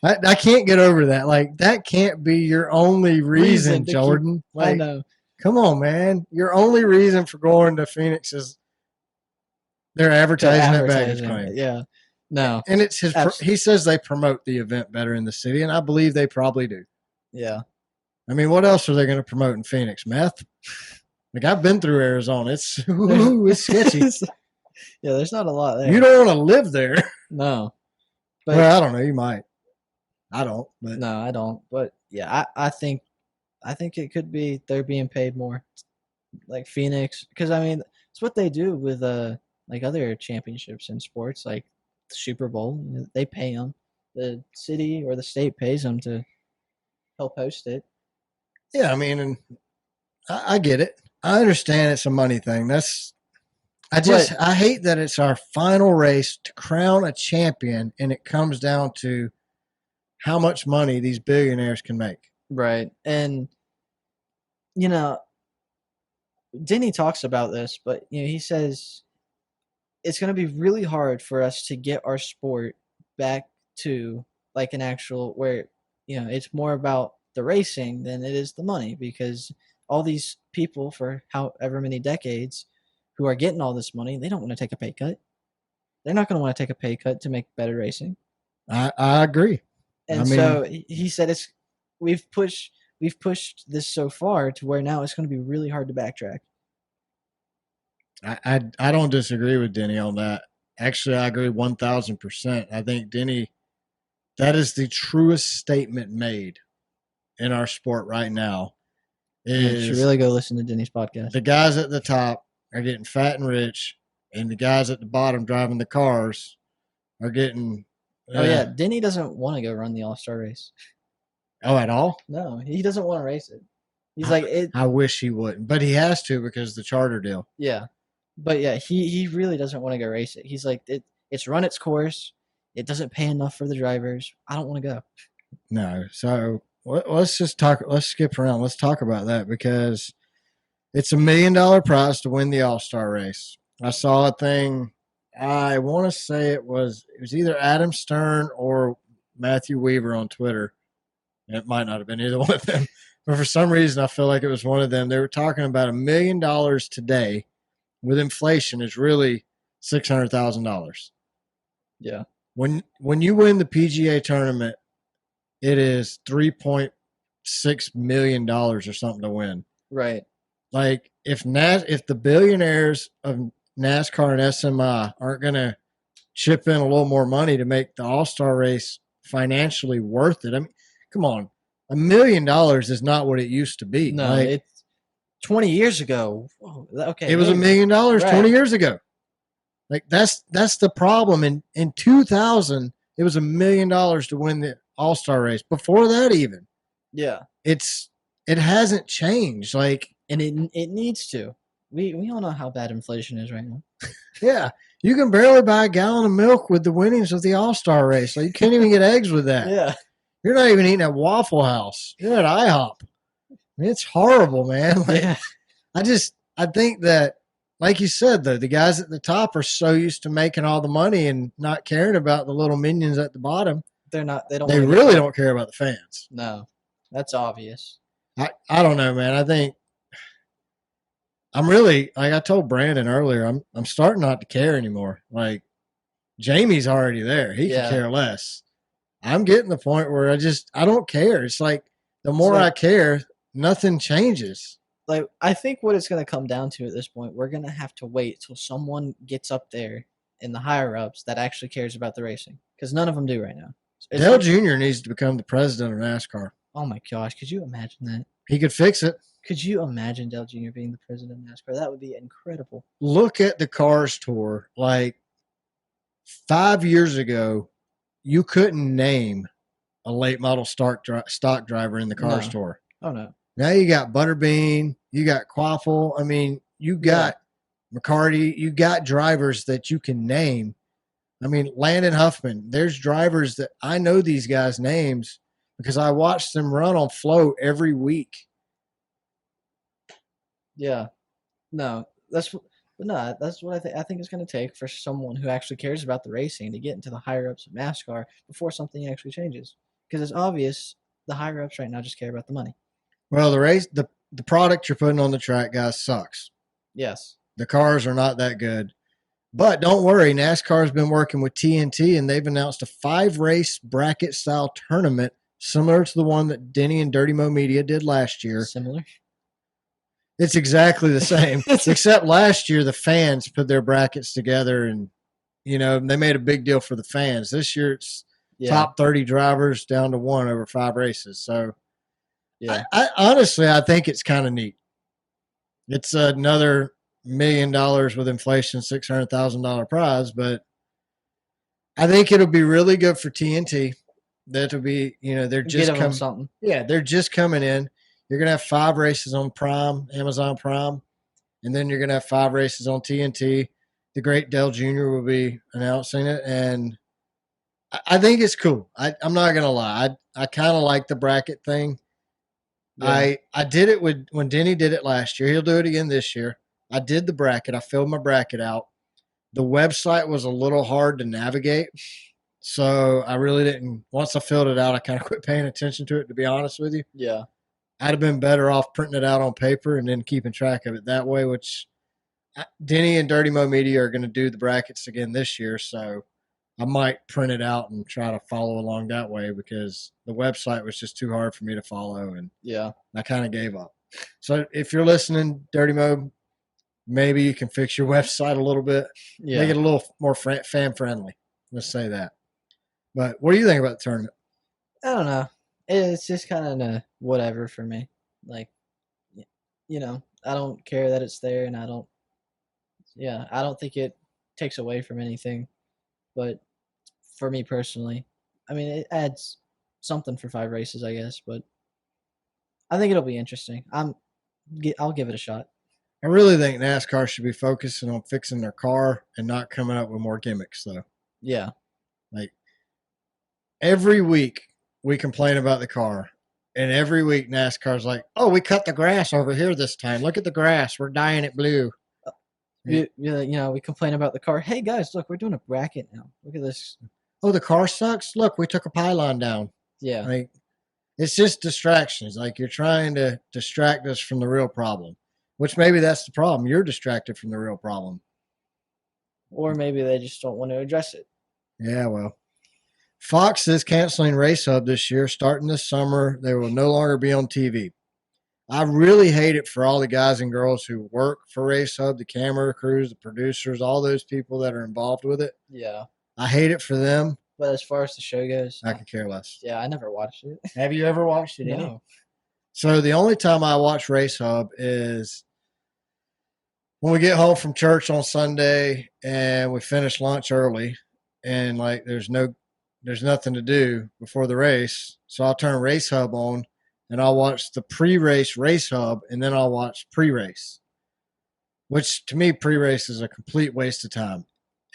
I can't get over that. Like that can't be your only reason Jordan. I know. Come on, man. Your only reason for going to Phoenix is they're advertising that baggage claim. Yeah. No. And it's he says they promote the event better in the city, and I believe they probably do. Yeah. I mean, what else are they going to promote in Phoenix? Meth? Like, I've been through Arizona. It's sketchy. Yeah, there's not a lot there. You don't want to live there. No. But, well, I don't know. You might. I don't. But. No, I don't. But, yeah, I think it could be they're being paid more. Like Phoenix. Because, I mean, it's what they do with, like, other championships in sports. Like, the Super Bowl. They pay them. The city or the state pays them to help host it. Yeah, I mean, and I get it. I understand it's a money thing. I hate that it's our final race to crown a champion, and it comes down to how much money these billionaires can make. Right. And, you know, Denny talks about this, but, you know, he says it's going to be really hard for us to get our sport back to like an actual where, you know, it's more about the racing than it is the money, because all these people for however many decades who are getting all this money, they don't want to take a pay cut. They're not going to want to take a pay cut to make better racing. I agree. And so he said we've pushed this so far to where now it's going to be really hard to backtrack. I don't disagree with Denny on that. Actually, I agree 1,000%. I think Denny, that is the truest statement made in our sport right now. You should really go listen to Denny's podcast. The guys at the top are getting fat and rich, and the guys at the bottom driving the cars are getting. Oh yeah, Denny doesn't want to go run the All-Star race. Oh, at all? No, he doesn't want to race it. He's I wish he wouldn't, but he has to because the charter deal. Yeah, but yeah, he really doesn't want to go race it. He's like, it's run its course. It doesn't pay enough for the drivers. I don't want to go. No, so let's just talk. Let's skip around. Let's talk about that because it's $1 million prize to win the All-Star race. I saw a thing. I want to say it was either Adam Stern or Matthew Weaver on Twitter. It might not have been either one of them, but for some reason I feel like it was one of them. They were talking about $1 million today with inflation is really $600,000. Yeah. When you win the PGA tournament, it is $3.6 million or something to win. Right. Like if the billionaires of NASCAR and SMI aren't going to chip in a little more money to make the All-Star race financially worth it. I mean, come on. $1 million is not what it used to be. No, it's 20 years ago. Whoa, okay. It was $1 million 20 years ago. Like that's the problem. In 2000, it was $1 million to win the All-Star race. Before that even. Yeah. It hasn't changed. Like, and it needs to. We all know how bad inflation is right now. Yeah. You can barely buy a gallon of milk with the winnings of the All-Star race. Like, you can't even get eggs with that. Yeah. You're not even eating at Waffle House. You're at IHOP. I mean, it's horrible, man. Like, yeah. I think that, like you said, though, the guys at the top are so used to making all the money and not caring about the little minions at the bottom. They really don't care about the fans. No, that's obvious. I don't know, man. I think I'm really, like I told Brandon earlier, I'm starting not to care anymore. Like, Jamie's already there. He can care less. I'm getting the point where I don't care. It's like the more I care, nothing changes. Like, I think what it's going to come down to at this point, we're going to have to wait till someone gets up there in the higher ups that actually cares about the racing, because none of them do right now. Dale Jr. needs to become the president of NASCAR. Oh my gosh, could you imagine that? He could fix it. Could you imagine Dale Jr. being the president of NASCAR? That would be incredible. Look at the Cars Tour. Like 5 years ago, you couldn't name a late model stock driver in the Cars Tour. Oh, no. Now you got Butterbean, you got Quaffle. I mean, you got McCarty. You got drivers that you can name. I mean, Landon Huffman. There's drivers that I know these guys' names because I watch them run on float every week. Yeah. No, that's what I think. I think it's going to take for someone who actually cares about the racing to get into the higher ups of NASCAR before something actually changes. Because it's obvious the higher ups right now just care about the money. Well, the product you're putting on the track, guys, sucks. Yes. The cars are not that good. But don't worry, NASCAR has been working with TNT, and they've announced a 5-race bracket-style tournament similar to the one that Denny and Dirty Mo Media did last year. Similar? It's exactly the same, except last year the fans put their brackets together, and they made a big deal for the fans. This year it's top 30 drivers down to 1 over 5 races. So, I honestly, I think it's kind of neat. It's another $1 million with inflation, $600,000 prize, but I think it'll be really good for TNT. That'll be, they're just coming. Something. Yeah, they're just coming in. You're gonna have 5 races on Prime, Amazon Prime, and then you're gonna have 5 races on TNT. The great Dale Jr. will be announcing it, and I think it's cool. I'm not gonna lie. I kind of like the bracket thing. Yeah. I did it when Denny did it last year. He'll do it again this year. I did the bracket. I filled my bracket out. The website was a little hard to navigate, so I really didn't. Once I filled it out, I kind of quit paying attention to it. To be honest with you, Yeah. I'd have been better off printing it out on paper and then keeping track of it that way. Which Denny and Dirty Mo Media are going to do the brackets again this year, so I might print it out and try to follow along that way because the website was just too hard for me to follow, and Yeah. I kind of gave up. So if you're listening, Dirty Mo, maybe you can fix your website a little bit, Yeah. make it a little more fan friendly. Let's say that. But what do you think about the tournament? I don't know. It's just kind of whatever for me. Like, I don't care that it's there, and I don't think it takes away from anything. But for me personally, I mean, it adds something for 5 races, I guess. But I think it'll be interesting. I'll give it a shot. I really think NASCAR should be focusing on fixing their car and not coming up with more gimmicks, though. Yeah. Like every week we complain about the car, and every week NASCAR's like, "Oh, we cut the grass over here this time. Look at the grass. We're dyeing it blue." We complain about the car. Hey guys, look, we're doing a bracket now. Look at this. Oh, the car sucks. Look, we took a pylon down. Yeah. Like it's just distractions. Like you're trying to distract us from the real problem, which maybe that's the problem. You're distracted from the real problem. Or maybe they just don't want to address it. Yeah, well. Fox is canceling Race Hub this year. Starting this summer, they will no longer be on TV. I really hate it for all the guys and girls who work for Race Hub, the camera crews, the producers, all those people that are involved with it. Yeah. I hate it for them. But as far as the show goes, I could care less. Yeah, I never watched it. Have you ever watched it? No. So the only time I watch Race Hub is when we get home from church on Sunday and we finish lunch early, and like there's nothing to do before the race, so I'll turn Race Hub on and I'll watch the pre-race Race Hub, and then I'll watch pre-race, which to me pre-race is a complete waste of time.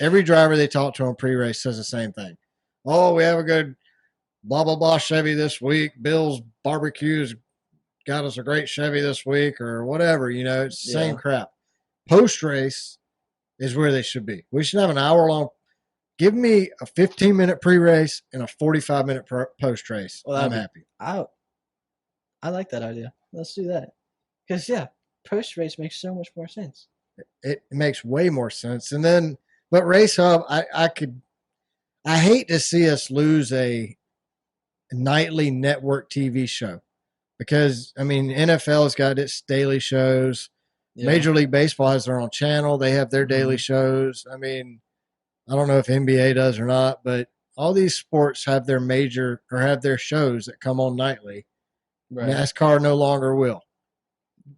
Every driver they talk to on pre-race says the same thing. Oh, we have a good blah blah blah Chevy this week. Bill's barbecue's got us a great Chevy this week, or whatever. It's the same crap. Post-race is where they should be. We should have an hour-long. Give me a 15-minute pre-race and a 45-minute post-race. Well, I'm happy. I like that idea. Let's do that. Because, post-race makes so much more sense. It makes way more sense. And then, but Race Hub, I hate to see us lose a nightly network TV show. Because, I mean, NFL's got its daily shows. Yeah. Major League Baseball has their own channel. They have their daily shows. I mean, I don't know if NBA does or not, but all these sports have their shows that come on nightly. Right. NASCAR no longer will.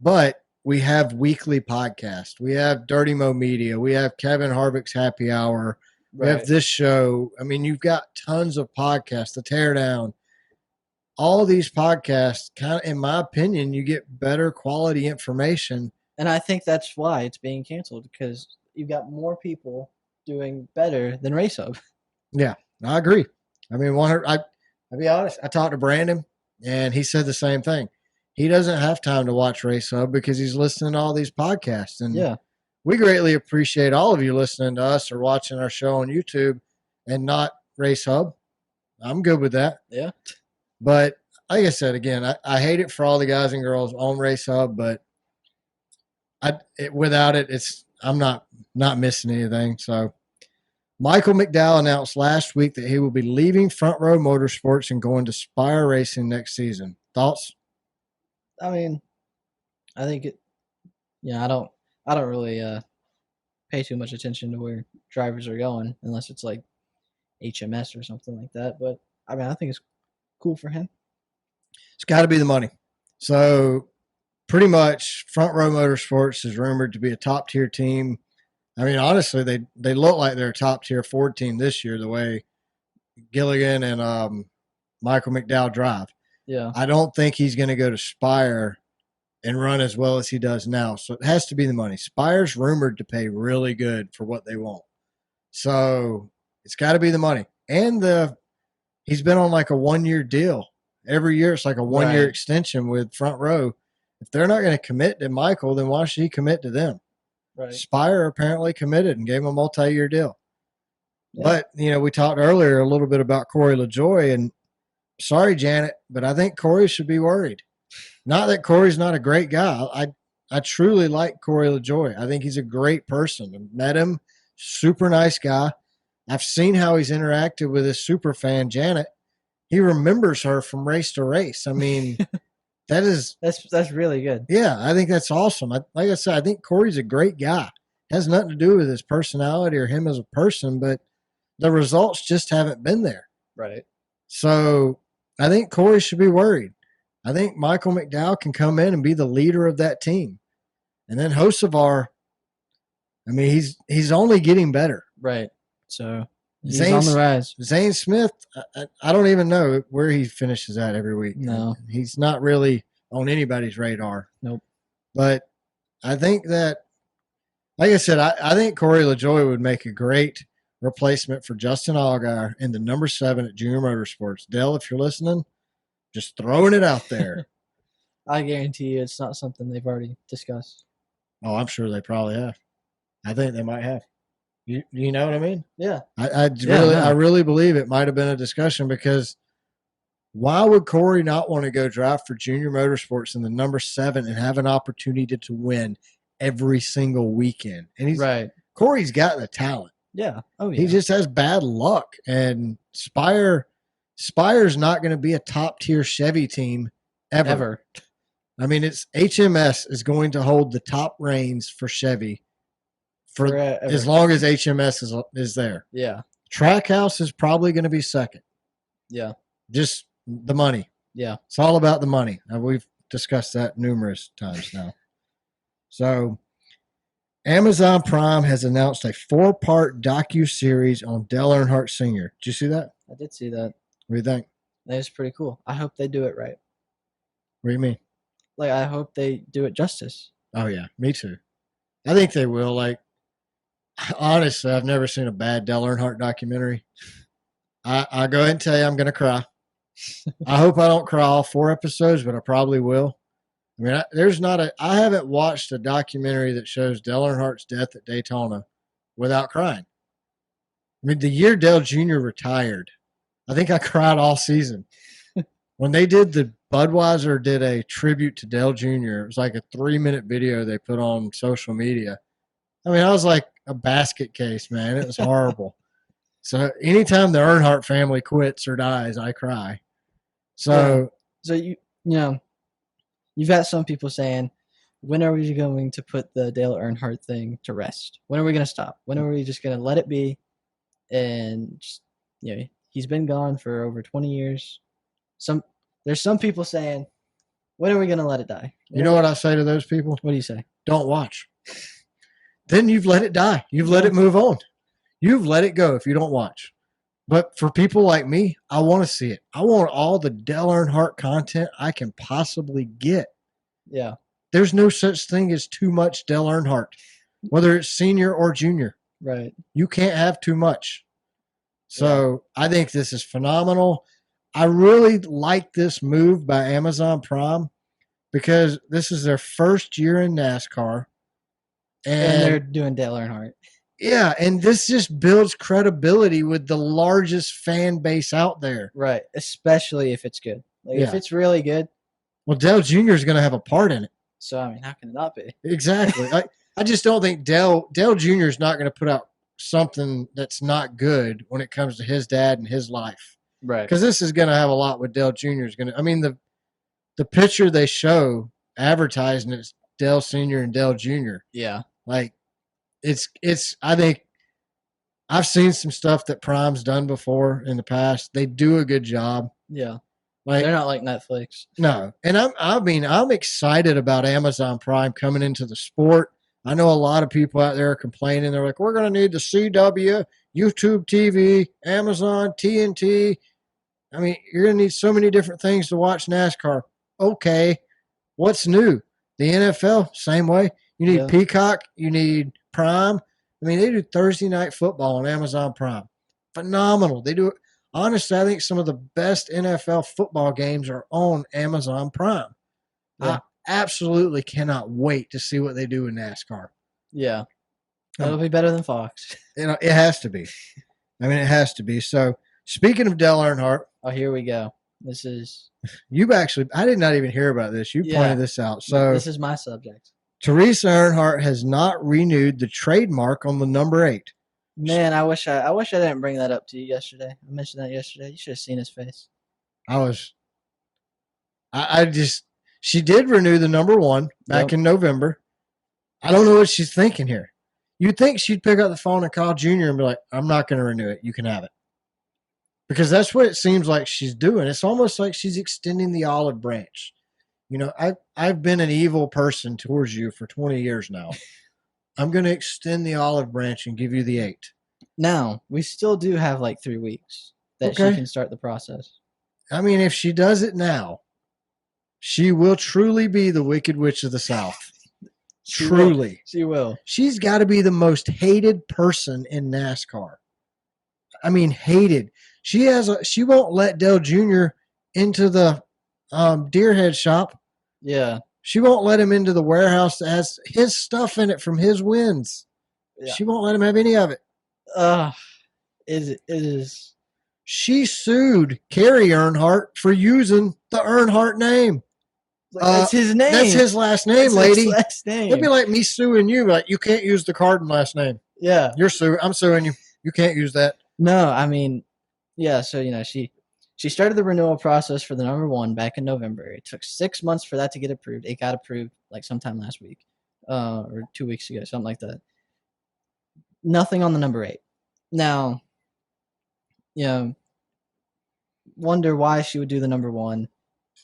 But we have weekly podcasts. We have Dirty Mo Media. We have Kevin Harvick's Happy Hour. Right. We have this show. I mean, you've got tons of podcasts, The Teardown. All these podcasts, kind of, in my opinion, you get better quality information. And I think that's why it's being canceled, because you've got more people doing better than Race Hub. Yeah, I agree. I mean, I'll be honest. I talked to Brandon, and he said the same thing. He doesn't have time to watch Race Hub because he's listening to all these podcasts. And we greatly appreciate all of you listening to us or watching our show on YouTube and not Race Hub. I'm good with that. Yeah. But like I said, again, I hate it for all the guys and girls on Race Hub, but without it, I'm not missing anything. So Michael McDowell announced last week that he will be leaving Front Row Motorsports and going to Spire Racing next season. Thoughts? I mean, I think I don't really pay too much attention to where drivers are going unless it's like HMS or something like that. But I mean, I think it's cool for him. It's got to be the money. So pretty much Front Row Motorsports is rumored to be a top tier team. I mean, honestly, they look like they're a top tier Ford team this year, the way Gilligan and Michael McDowell drive. Yeah. I don't think he's going to go to Spire and run as well as he does now. So it has to be the money. Spire's rumored to pay really good for what they want. So it's got to be the money. and he's been on like a 1-year deal. Every year it's like a 1-year Right. extension with Front Row. If they're not going to commit to Michael, then why should he commit to them? Right. Spire apparently committed and gave him a multi-year deal. Yeah. But, we talked earlier a little bit about Corey LaJoie, and sorry, Janet, but I think Corey should be worried. Not that Corey's not a great guy. I truly like Corey LaJoie. I think he's a great person. I met him, super nice guy. I've seen how he's interacted with his super fan, Janet. He remembers her from race to race. I mean, that's really good. Yeah, I think that's awesome. Like I said, I think Corey's a great guy. It has nothing to do with his personality or him as a person, but the results just haven't been there. Right. So I think Corey should be worried. I think Michael McDowell can come in and be the leader of that team. And then Hocevar, I mean, he's only getting better. Right. So he's on the rise. Zane Smith, I don't even know where he finishes at every week. No. He's not really on anybody's radar. Nope. But I think that, like I said, I think Corey LaJoie would make a great replacement for Justin Allgaier in the number 7 at Junior Motorsports. Dale, if you're listening, just throwing it out there. I guarantee you it's not something they've already discussed. Oh, I'm sure they probably have. I think they might have. You know what I mean? Yeah. I really believe it might have been a discussion, because why would Corey not want to go drive for Junior Motorsports in the number 7 and have an opportunity to win every single weekend? And Corey's got the talent. Yeah. Oh, yeah. He just has bad luck. And Spire's not going to be a top tier Chevy team ever. I mean, it's HMS is going to hold the top reins for Chevy for as long as HMS is there. Yeah. Trackhouse is probably going to be second. Yeah. Just the money. Yeah. It's all about the money. We've discussed that numerous times now. So Amazon Prime has announced a 4-part docu-series on Dale Earnhardt Sr. Did you see that? I did see that. What do you think? That's pretty cool. I hope they do it right. What do you mean? Like, I hope they do it justice. Oh, yeah. Me too. I think they will. Like, honestly, I've never seen a bad Dale Earnhardt documentary. I go ahead and tell you I'm going to cry. I hope I don't cry all 4 episodes, but I probably will. I mean, I haven't watched a documentary that shows Dale Earnhardt's death at Daytona without crying. I mean, the year Dale Jr. retired, I think I cried all season. When they did Budweiser did a tribute to Dale Jr., it was like a 3-minute video they put on social media. I mean, I was like a basket case, man. It was horrible. So anytime the Earnhardt family quits or dies, I cry. So you've got some people saying, when are we going to put the Dale Earnhardt thing to rest? When are we going to stop? When are we just going to let it be? And just, he's been gone for over 20 years. There's some people saying, when are we going to let it die? You know what I say to those people? What do you say? Don't watch. Then you've let it die. You've let it move on. You've let it go if you don't watch. But for people like me, I want to see it. I want all the Dale Earnhardt content I can possibly get. Yeah. There's no such thing as too much Dale Earnhardt, whether it's senior or junior. Right. You can't have too much. So I think this is phenomenal. I really like this move by Amazon Prime because this is their first year in NASCAR. And they're doing Dale Earnhardt. Yeah, and this just builds credibility with the largest fan base out there. Right, especially if it's good. If it's really good. Well, Dale Jr. is going to have a part in it. So, I mean, how can it not be? Exactly. I just don't think Dale Jr. is not going to put out something that's not good when it comes to his dad and his life. Right. Because this is going to have a lot with Dale Jr. is going to – I mean, the picture they show advertising it's Dale Sr. and Dale Jr. Yeah. Like, it's I think I've seen some stuff that Prime's done before in the past. They do a good job. Yeah. Like, they're not like Netflix. No. And I'm excited about Amazon Prime coming into the sport. I know a lot of people out there are complaining. They're like, we're going to need the CW, YouTube TV, Amazon, TNT. I mean, you're going to need so many different things to watch NASCAR. Okay. What's new? The NFL, same way. You need Peacock. You need Prime. I mean, they do Thursday Night Football on Amazon Prime. phenomenal. They do. Honestly, I think some of the best NFL football games are on Amazon Prime. Yeah. I absolutely cannot wait to see what they do in NASCAR. Yeah. It'll be better than Fox. It has to be. I mean, it has to be. So, speaking of Dale Earnhardt. Oh, here we go. This is. I did not even hear about this. You pointed this out. So, this is my subject. Teresa Earnhardt has not renewed the trademark on the number 8. Man, I wish I didn't bring that up to you yesterday. I mentioned that yesterday. You should have seen his face. She did renew the number 1 back in November. I don't know what she's thinking here. You'd think she'd pick up the phone and call Junior and be like, I'm not going to renew it. You can have it. Because that's what it seems like she's doing. It's almost like she's extending the olive branch. You know, I've been an evil person towards you for 20 years now. I'm going to extend the olive branch and give you the 8. Now, we still do have like 3 weeks that she can start the process. I mean, if she does it now, she will truly be the Wicked Witch of the South. Truly. She will. She's got to be the most hated person in NASCAR. I mean, hated. She won't let Dale Jr. into the Deerhead shop. Yeah. She won't let him into the warehouse that has his stuff in it from his wins. Yeah. She won't let him have any of it. It is. She sued Kerry Earnhardt for using the Earnhardt name. That's his name. That's his last name, lady. His last name. It'd be like me suing you. Like, you can't use the Carden last name. Yeah. I'm suing you. You can't use that. No, I mean, yeah. So, you know, she started the renewal process for the number 1 back in November. It took 6 months for that to get approved. It got approved like sometime last week, or 2 weeks ago, something like that. Nothing on the number 8. Now, you know, wonder why she would do the number 1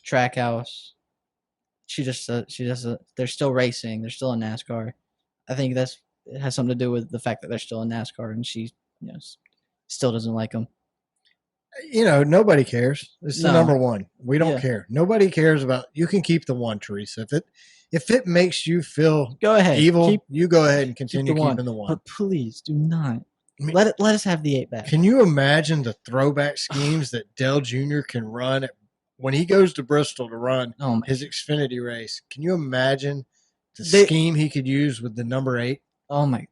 Trackhouse. She does. They're still racing. They're still in NASCAR. I think it has something to do with the fact that they're still in NASCAR, and she, you know, still doesn't like them. You know, nobody cares. It's the number 1. We don't care. Nobody cares about. You can keep the 1, Teresa. If it makes you feel evil, you go ahead and continue keeping the 1. But please do not. I mean, let us have the 8 back. Can you imagine the throwback schemes that Dale Jr. can run when he goes to Bristol to run his Xfinity race? Can you imagine the scheme he could use with the number 8? Oh my!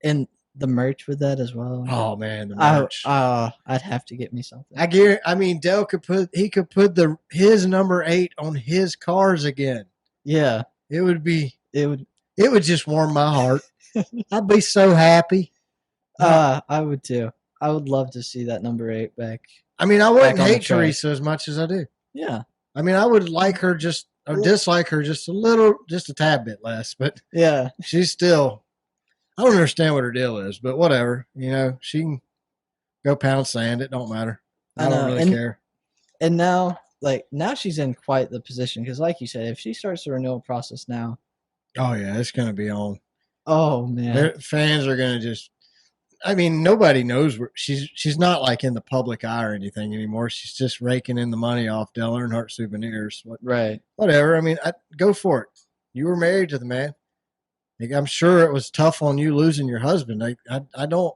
And the merch with that as well. Oh man, the merch! I'd have to get me something. I mean, Dale could put his number 8 on his cars again. Yeah, it would just warm my heart. I'd be so happy. I would too. I would love to see that number 8 back. I mean, I wouldn't hate Teresa as much as I do. Yeah. I mean, I would like her or dislike her just a tad bit less, but yeah, she's still. I don't understand what her deal is, but whatever. You know, she can go pound sand. It don't matter. I don't really care. And now she's in quite the position because, like you said, if she starts the renewal process now, oh yeah, it's going to be on. Oh man, fans are going to just. I mean, nobody knows where she's not like in the public eye or anything anymore. She's just raking in the money off Dale Earnhardt souvenirs. Right. Whatever. I mean, go for it. You were married to the man. I'm sure it was tough on you losing your husband. I don't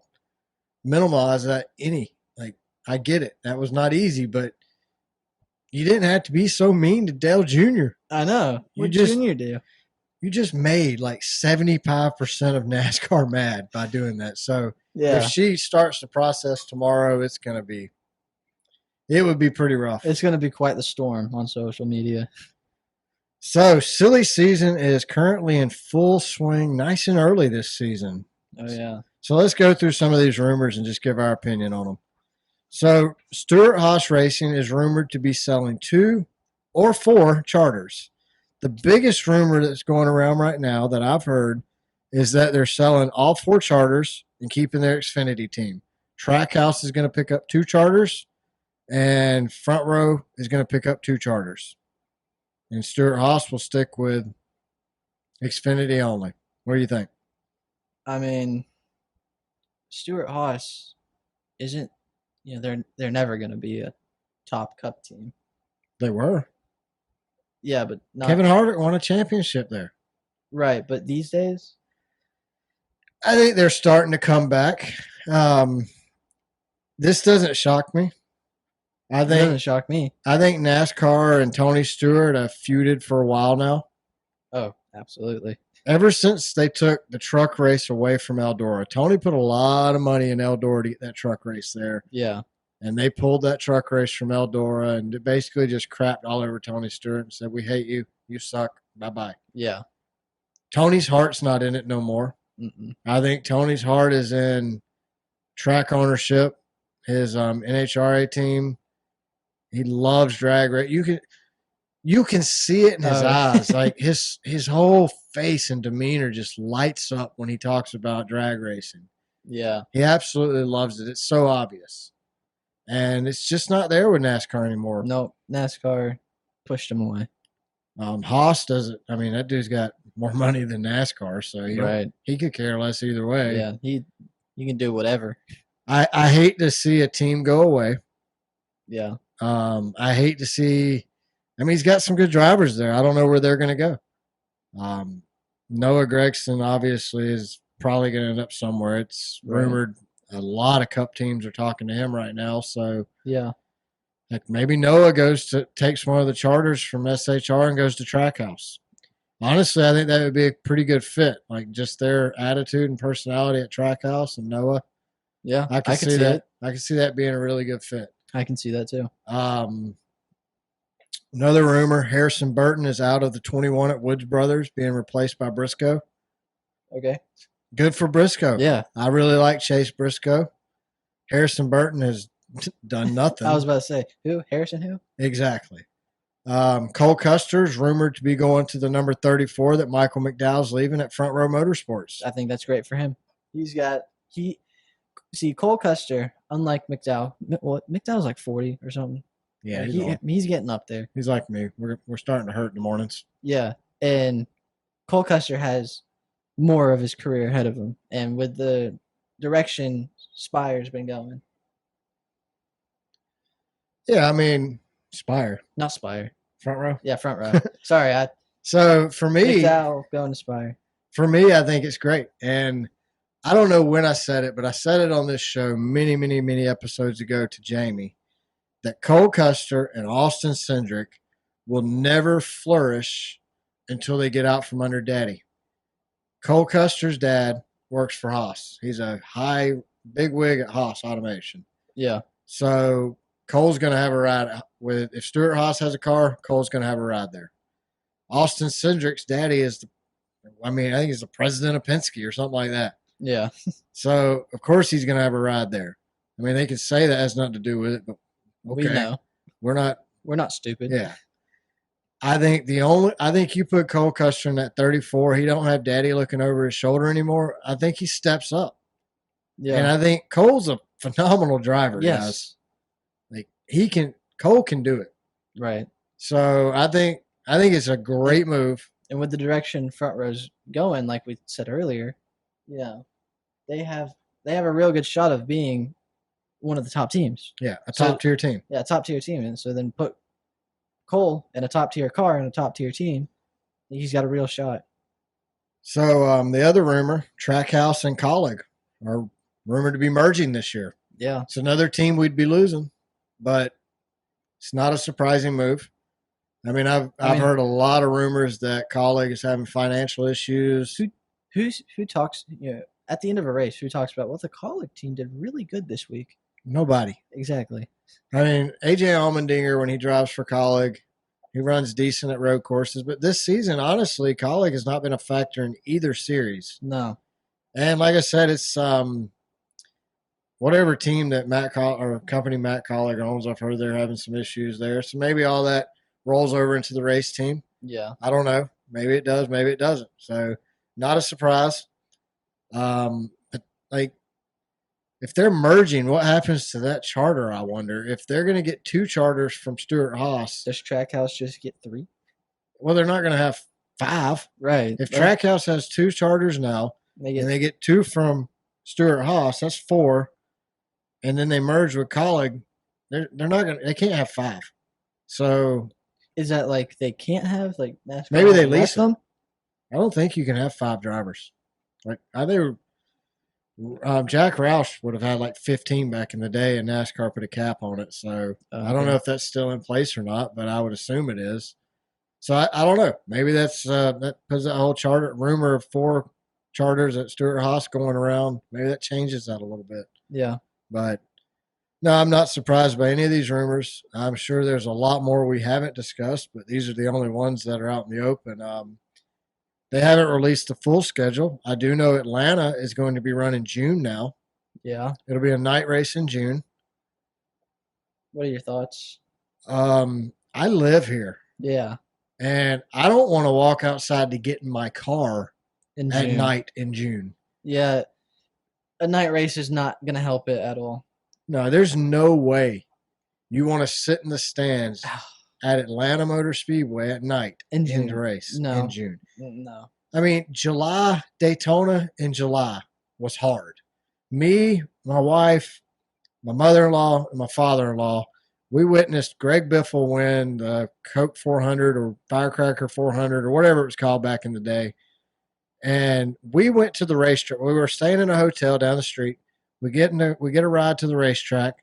minimize that any. I get it. That was not easy, but you didn't have to be so mean to Dale Jr. I know. What did Junior do? You just made like 75% of NASCAR mad by doing that. So if she starts the process tomorrow, it would be pretty rough. It's going to be quite the storm on social media. So silly season is currently in full swing, nice and early this season. Oh, yeah. So let's go through some of these rumors and just give our opinion on them. So Stewart-Haas Racing is rumored to be selling 2 or 4 charters. The biggest rumor that's going around right now that I've heard is that they're selling all 4 charters and keeping their Xfinity team. Trackhouse is going to pick up 2 charters, and Front Row is going to pick up 2 charters. And Stewart-Haas will stick with Xfinity only. What do you think? I mean, Stewart-Haas isn't, they're never going to be a top Cup team. They were. Yeah, but not. Kevin Harvick won a championship there. Right, but these days? I think they're starting to come back. This doesn't shock me. I It doesn't think shock me. I think NASCAR and Tony Stewart have feuded for a while now. Oh, absolutely. Ever since they took the truck race away from Eldora, Tony put a lot of money in Eldora to get that truck race there. Yeah. And they pulled that truck race from Eldora and basically just crapped all over Tony Stewart and said, "We hate you. You suck. Bye-bye." Yeah. Tony's heart's not in it no more. Mm-mm. I think Tony's heart is in track ownership, his NHRA team. He loves drag race. You can see it in his eyes. Like his whole face and demeanor just lights up when he talks about drag racing. Yeah. He absolutely loves it. It's so obvious. And it's just not there with NASCAR anymore. No, NASCAR pushed him away. Haas doesn't. I mean, that dude's got more money than NASCAR, so he could care less either way. Yeah, he can do whatever. I hate to see a team go away. Yeah. I hate to see. I mean, he's got some good drivers there. I don't know where they're going to go. Noah Gragson obviously is probably going to end up somewhere. It's rumored a lot of Cup teams are talking to him right now. So yeah, like maybe Noah takes one of the charters from SHR and goes to Trackhouse. Honestly, I think that would be a pretty good fit. Like just their attitude and personality at Trackhouse and Noah. Yeah, I can see that. I can see that being a really good fit. I can see that too. Another rumor: Harrison Burton is out of the 21 at Woods Brothers, being replaced by Briscoe. Okay. Good for Briscoe. Yeah. I really like Chase Briscoe. Harrison Burton has done nothing. I was about to say, who? Harrison who? Exactly. Cole Custer's rumored to be going to the number 34 that Michael McDowell's leaving at Front Row Motorsports. I think that's great for him. Cole Custer, unlike McDowell, McDowell's like 40 or something. Yeah, he's getting up there. He's like me. We're starting to hurt in the mornings. Yeah, and Cole Custer has more of his career ahead of him, and with the direction Spire's been going. Yeah, I mean Spire, not Spire. Front Row. Yeah, Front Row. Sorry, So for me, McDowell going to Spire. For me, I think it's great, and I don't know when I said it, but I said it on this show many episodes ago to Jamie that Cole Custer and Austin Cindric will never flourish until they get out from under Daddy. Cole Custer's dad works for Haas. He's a big wig at Haas Automation. Yeah. So Cole's going to have a ride if Stuart Haas has a car, Cole's going to have a ride there. Austin Cindric's daddy I think he's the president of Penske or something like that. Yeah. So, of course, he's going to have a ride there. I mean, they can say that has nothing to do with it, but okay. We know. We're not stupid. Yeah. I think you put Cole Custer in that 34, he don't have Daddy looking over his shoulder anymore. I think he steps up. Yeah. And I think Cole's a phenomenal driver, guys. Like Cole can do it. Right. So I think it's a great move. And with the direction Front Row's going, like we said earlier, they have a real good shot of being one of the top teams. Yeah, a top-tier team. Yeah, a top-tier team. And so then put Cole in a top-tier car and a top-tier team, he's got a real shot. So the other rumor, Trackhouse and Colleague are rumored to be merging this year. Yeah. It's another team we'd be losing, but it's not a surprising move. I mean, I've heard a lot of rumors that Colleague is having financial issues. Who talks, at the end of a race, who talks about, the Colleague team did really good this week? Nobody. Exactly. I mean, AJ Allmendinger, when he drives for Colleague, he runs decent at road courses. But this season, honestly, Colleague has not been a factor in either series. No. And like I said, it's whatever team that company Matt Colleague owns. I've heard they're having some issues there. So maybe all that rolls over into the race team. Yeah. I don't know. Maybe it does. Maybe it doesn't. So not a surprise. But like, if they're merging, what happens to that charter, I wonder? If they're going to get 2 charters from Stuart Haas. Does Trackhouse just get 3? Well, they're not going to have 5. Right. If Trackhouse has 2 charters now, and they get 2 from Stuart Haas, that's 4. And then they merge with Colleague, they can't have 5. So is that like they can't have like NASCAR? Maybe they lease them. I don't think you can have 5 drivers. Like Jack Roush would have had like 15 back in the day, and NASCAR put a cap on it. So I don't know if that's still in place or not, but I would assume it is. So I don't know. Maybe that's that because that whole charter rumor of 4 charters at Stewart Haas going around. Maybe that changes that a little bit. Yeah. But no, I'm not surprised by any of these rumors. I'm sure there's a lot more we haven't discussed, but these are the only ones that are out in the open. They haven't released the full schedule. I do know Atlanta is going to be running June now. Yeah. It'll be a night race in June. What are your thoughts? I live here. Yeah. And I don't want to walk outside to get in my car at night in June. Yeah. A night race is not going to help it at all. No, there's no way you want to sit in the stands at Atlanta Motor Speedway at night in the race in June. No. I mean, Daytona in July was hard. Me, my wife, my mother-in-law, and my father-in-law, we witnessed Greg Biffle win the Coke 400 or Firecracker 400 or whatever it was called back in the day. And we went to the racetrack. We were staying in a hotel down the street. We get a ride to the racetrack.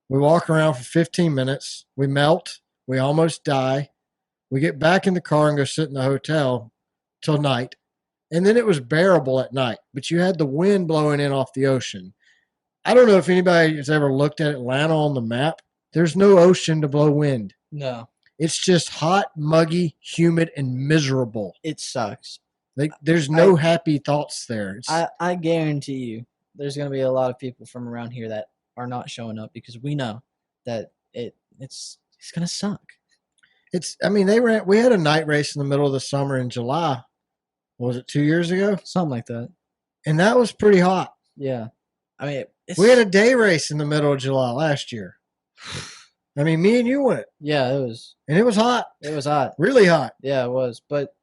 We walk around for 15 minutes. We melt. We almost die. We get back in the car and go sit in the hotel till night. And then it was bearable at night, but you had the wind blowing in off the ocean. I don't know if anybody has ever looked at Atlanta on the map. There's no ocean to blow wind. No. It's just hot, muggy, humid, and miserable. It sucks. There's no happy thoughts there. I guarantee you there's going to be a lot of people from around here that are not showing up because we know that it's going to suck. We had a night race in the middle of the summer in July. Was it 2 years ago? Something like that. And that was pretty hot. Yeah. I mean, we had a day race in the middle of July last year. I mean, me and you went. Yeah, it was. And it was hot. It was hot. Really hot. Yeah, it was. But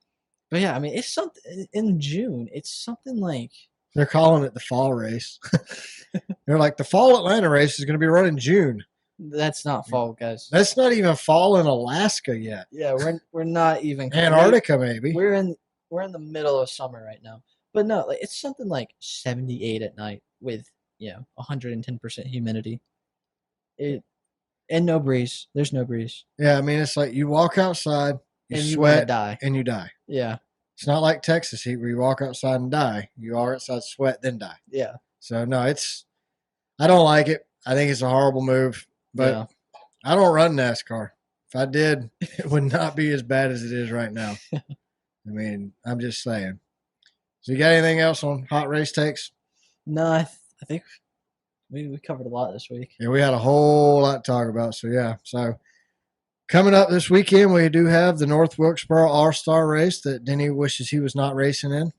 yeah, I mean, it's something in June. It's something like they're calling it the fall race. They're like, the fall Atlanta race is going to be run in June. That's not fall, guys. That's not even fall in Alaska yet. Yeah, we're not even Antarctica, maybe. We're in the middle of summer right now. But no, it's something like 78 at night with 110% humidity. And no breeze. There's no breeze. Yeah, I mean, it's like you walk outside, you sweat, and you die. Yeah. It's not like Texas heat where you walk outside and die. You walk outside, sweat, then die. Yeah. So, no, I don't like it. I think it's a horrible move. But I don't run NASCAR. If I did, it would not be as bad as it is right now. I mean, I'm just saying. So you got anything else on hot race takes? No, I think we covered a lot this week. Yeah, we had a whole lot to talk about. So, yeah. So, coming up this weekend, we do have the North Wilkesboro All-Star race that Denny wishes he was not racing in.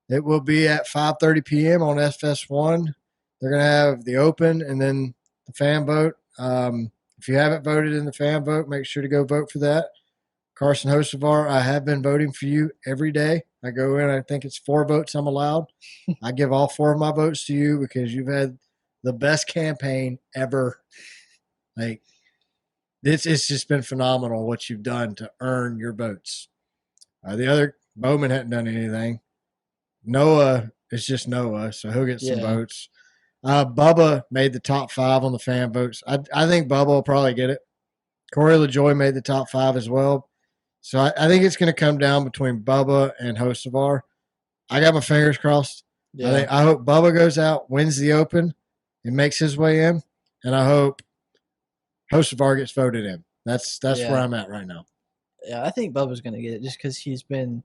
It will be at 5:30 p.m. on FS1. They're going to have the open and then the fan vote. If you haven't voted in the fan vote, make sure to go vote for that. Carson Hocevar, I have been voting for you every day. I go in, I think it's 4 votes I'm allowed. I give all 4 of my votes to you because you've had the best campaign ever. Like, it's just been phenomenal what you've done to earn your votes. The other, Bowman hadn't done anything. Noah is just Noah, so he'll get some votes. Bubba made the top 5 on the fan votes. I think Bubba will probably get it. Corey LaJoy made the top 5 as well. So I think it's going to come down between Bubba and Hocevar. I got my fingers crossed. Yeah. I hope Bubba goes out, wins the Open, and makes his way in. And I hope Hocevar gets voted in. That's where I'm at right now. Yeah, I think Bubba's going to get it just because he's been.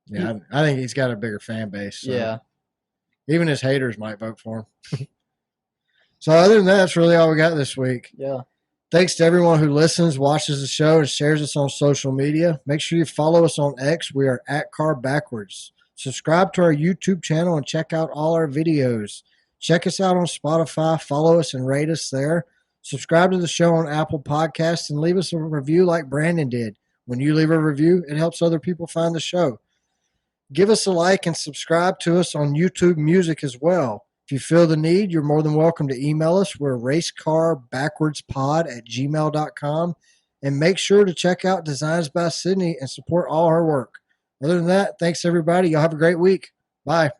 Yeah, I think he's got a bigger fan base. So. Yeah. Even his haters might vote for him. So other than that, that's really all we got this week. Yeah. Thanks to everyone who listens, watches the show, and shares us on social media. Make sure you follow us on X. We are at Car Backwards. Subscribe to our YouTube channel and check out all our videos. Check us out on Spotify. Follow us and rate us there. Subscribe to the show on Apple Podcasts and leave us a review like Brandon did. When you leave a review, it helps other people find the show. Give us a like and subscribe to us on YouTube Music as well. If you feel the need, you're more than welcome to email us. We're racecarbackwardspod@gmail.com. And make sure to check out Designs by Sydney and support all her work. Other than that, thanks, everybody. Y'all have a great week. Bye.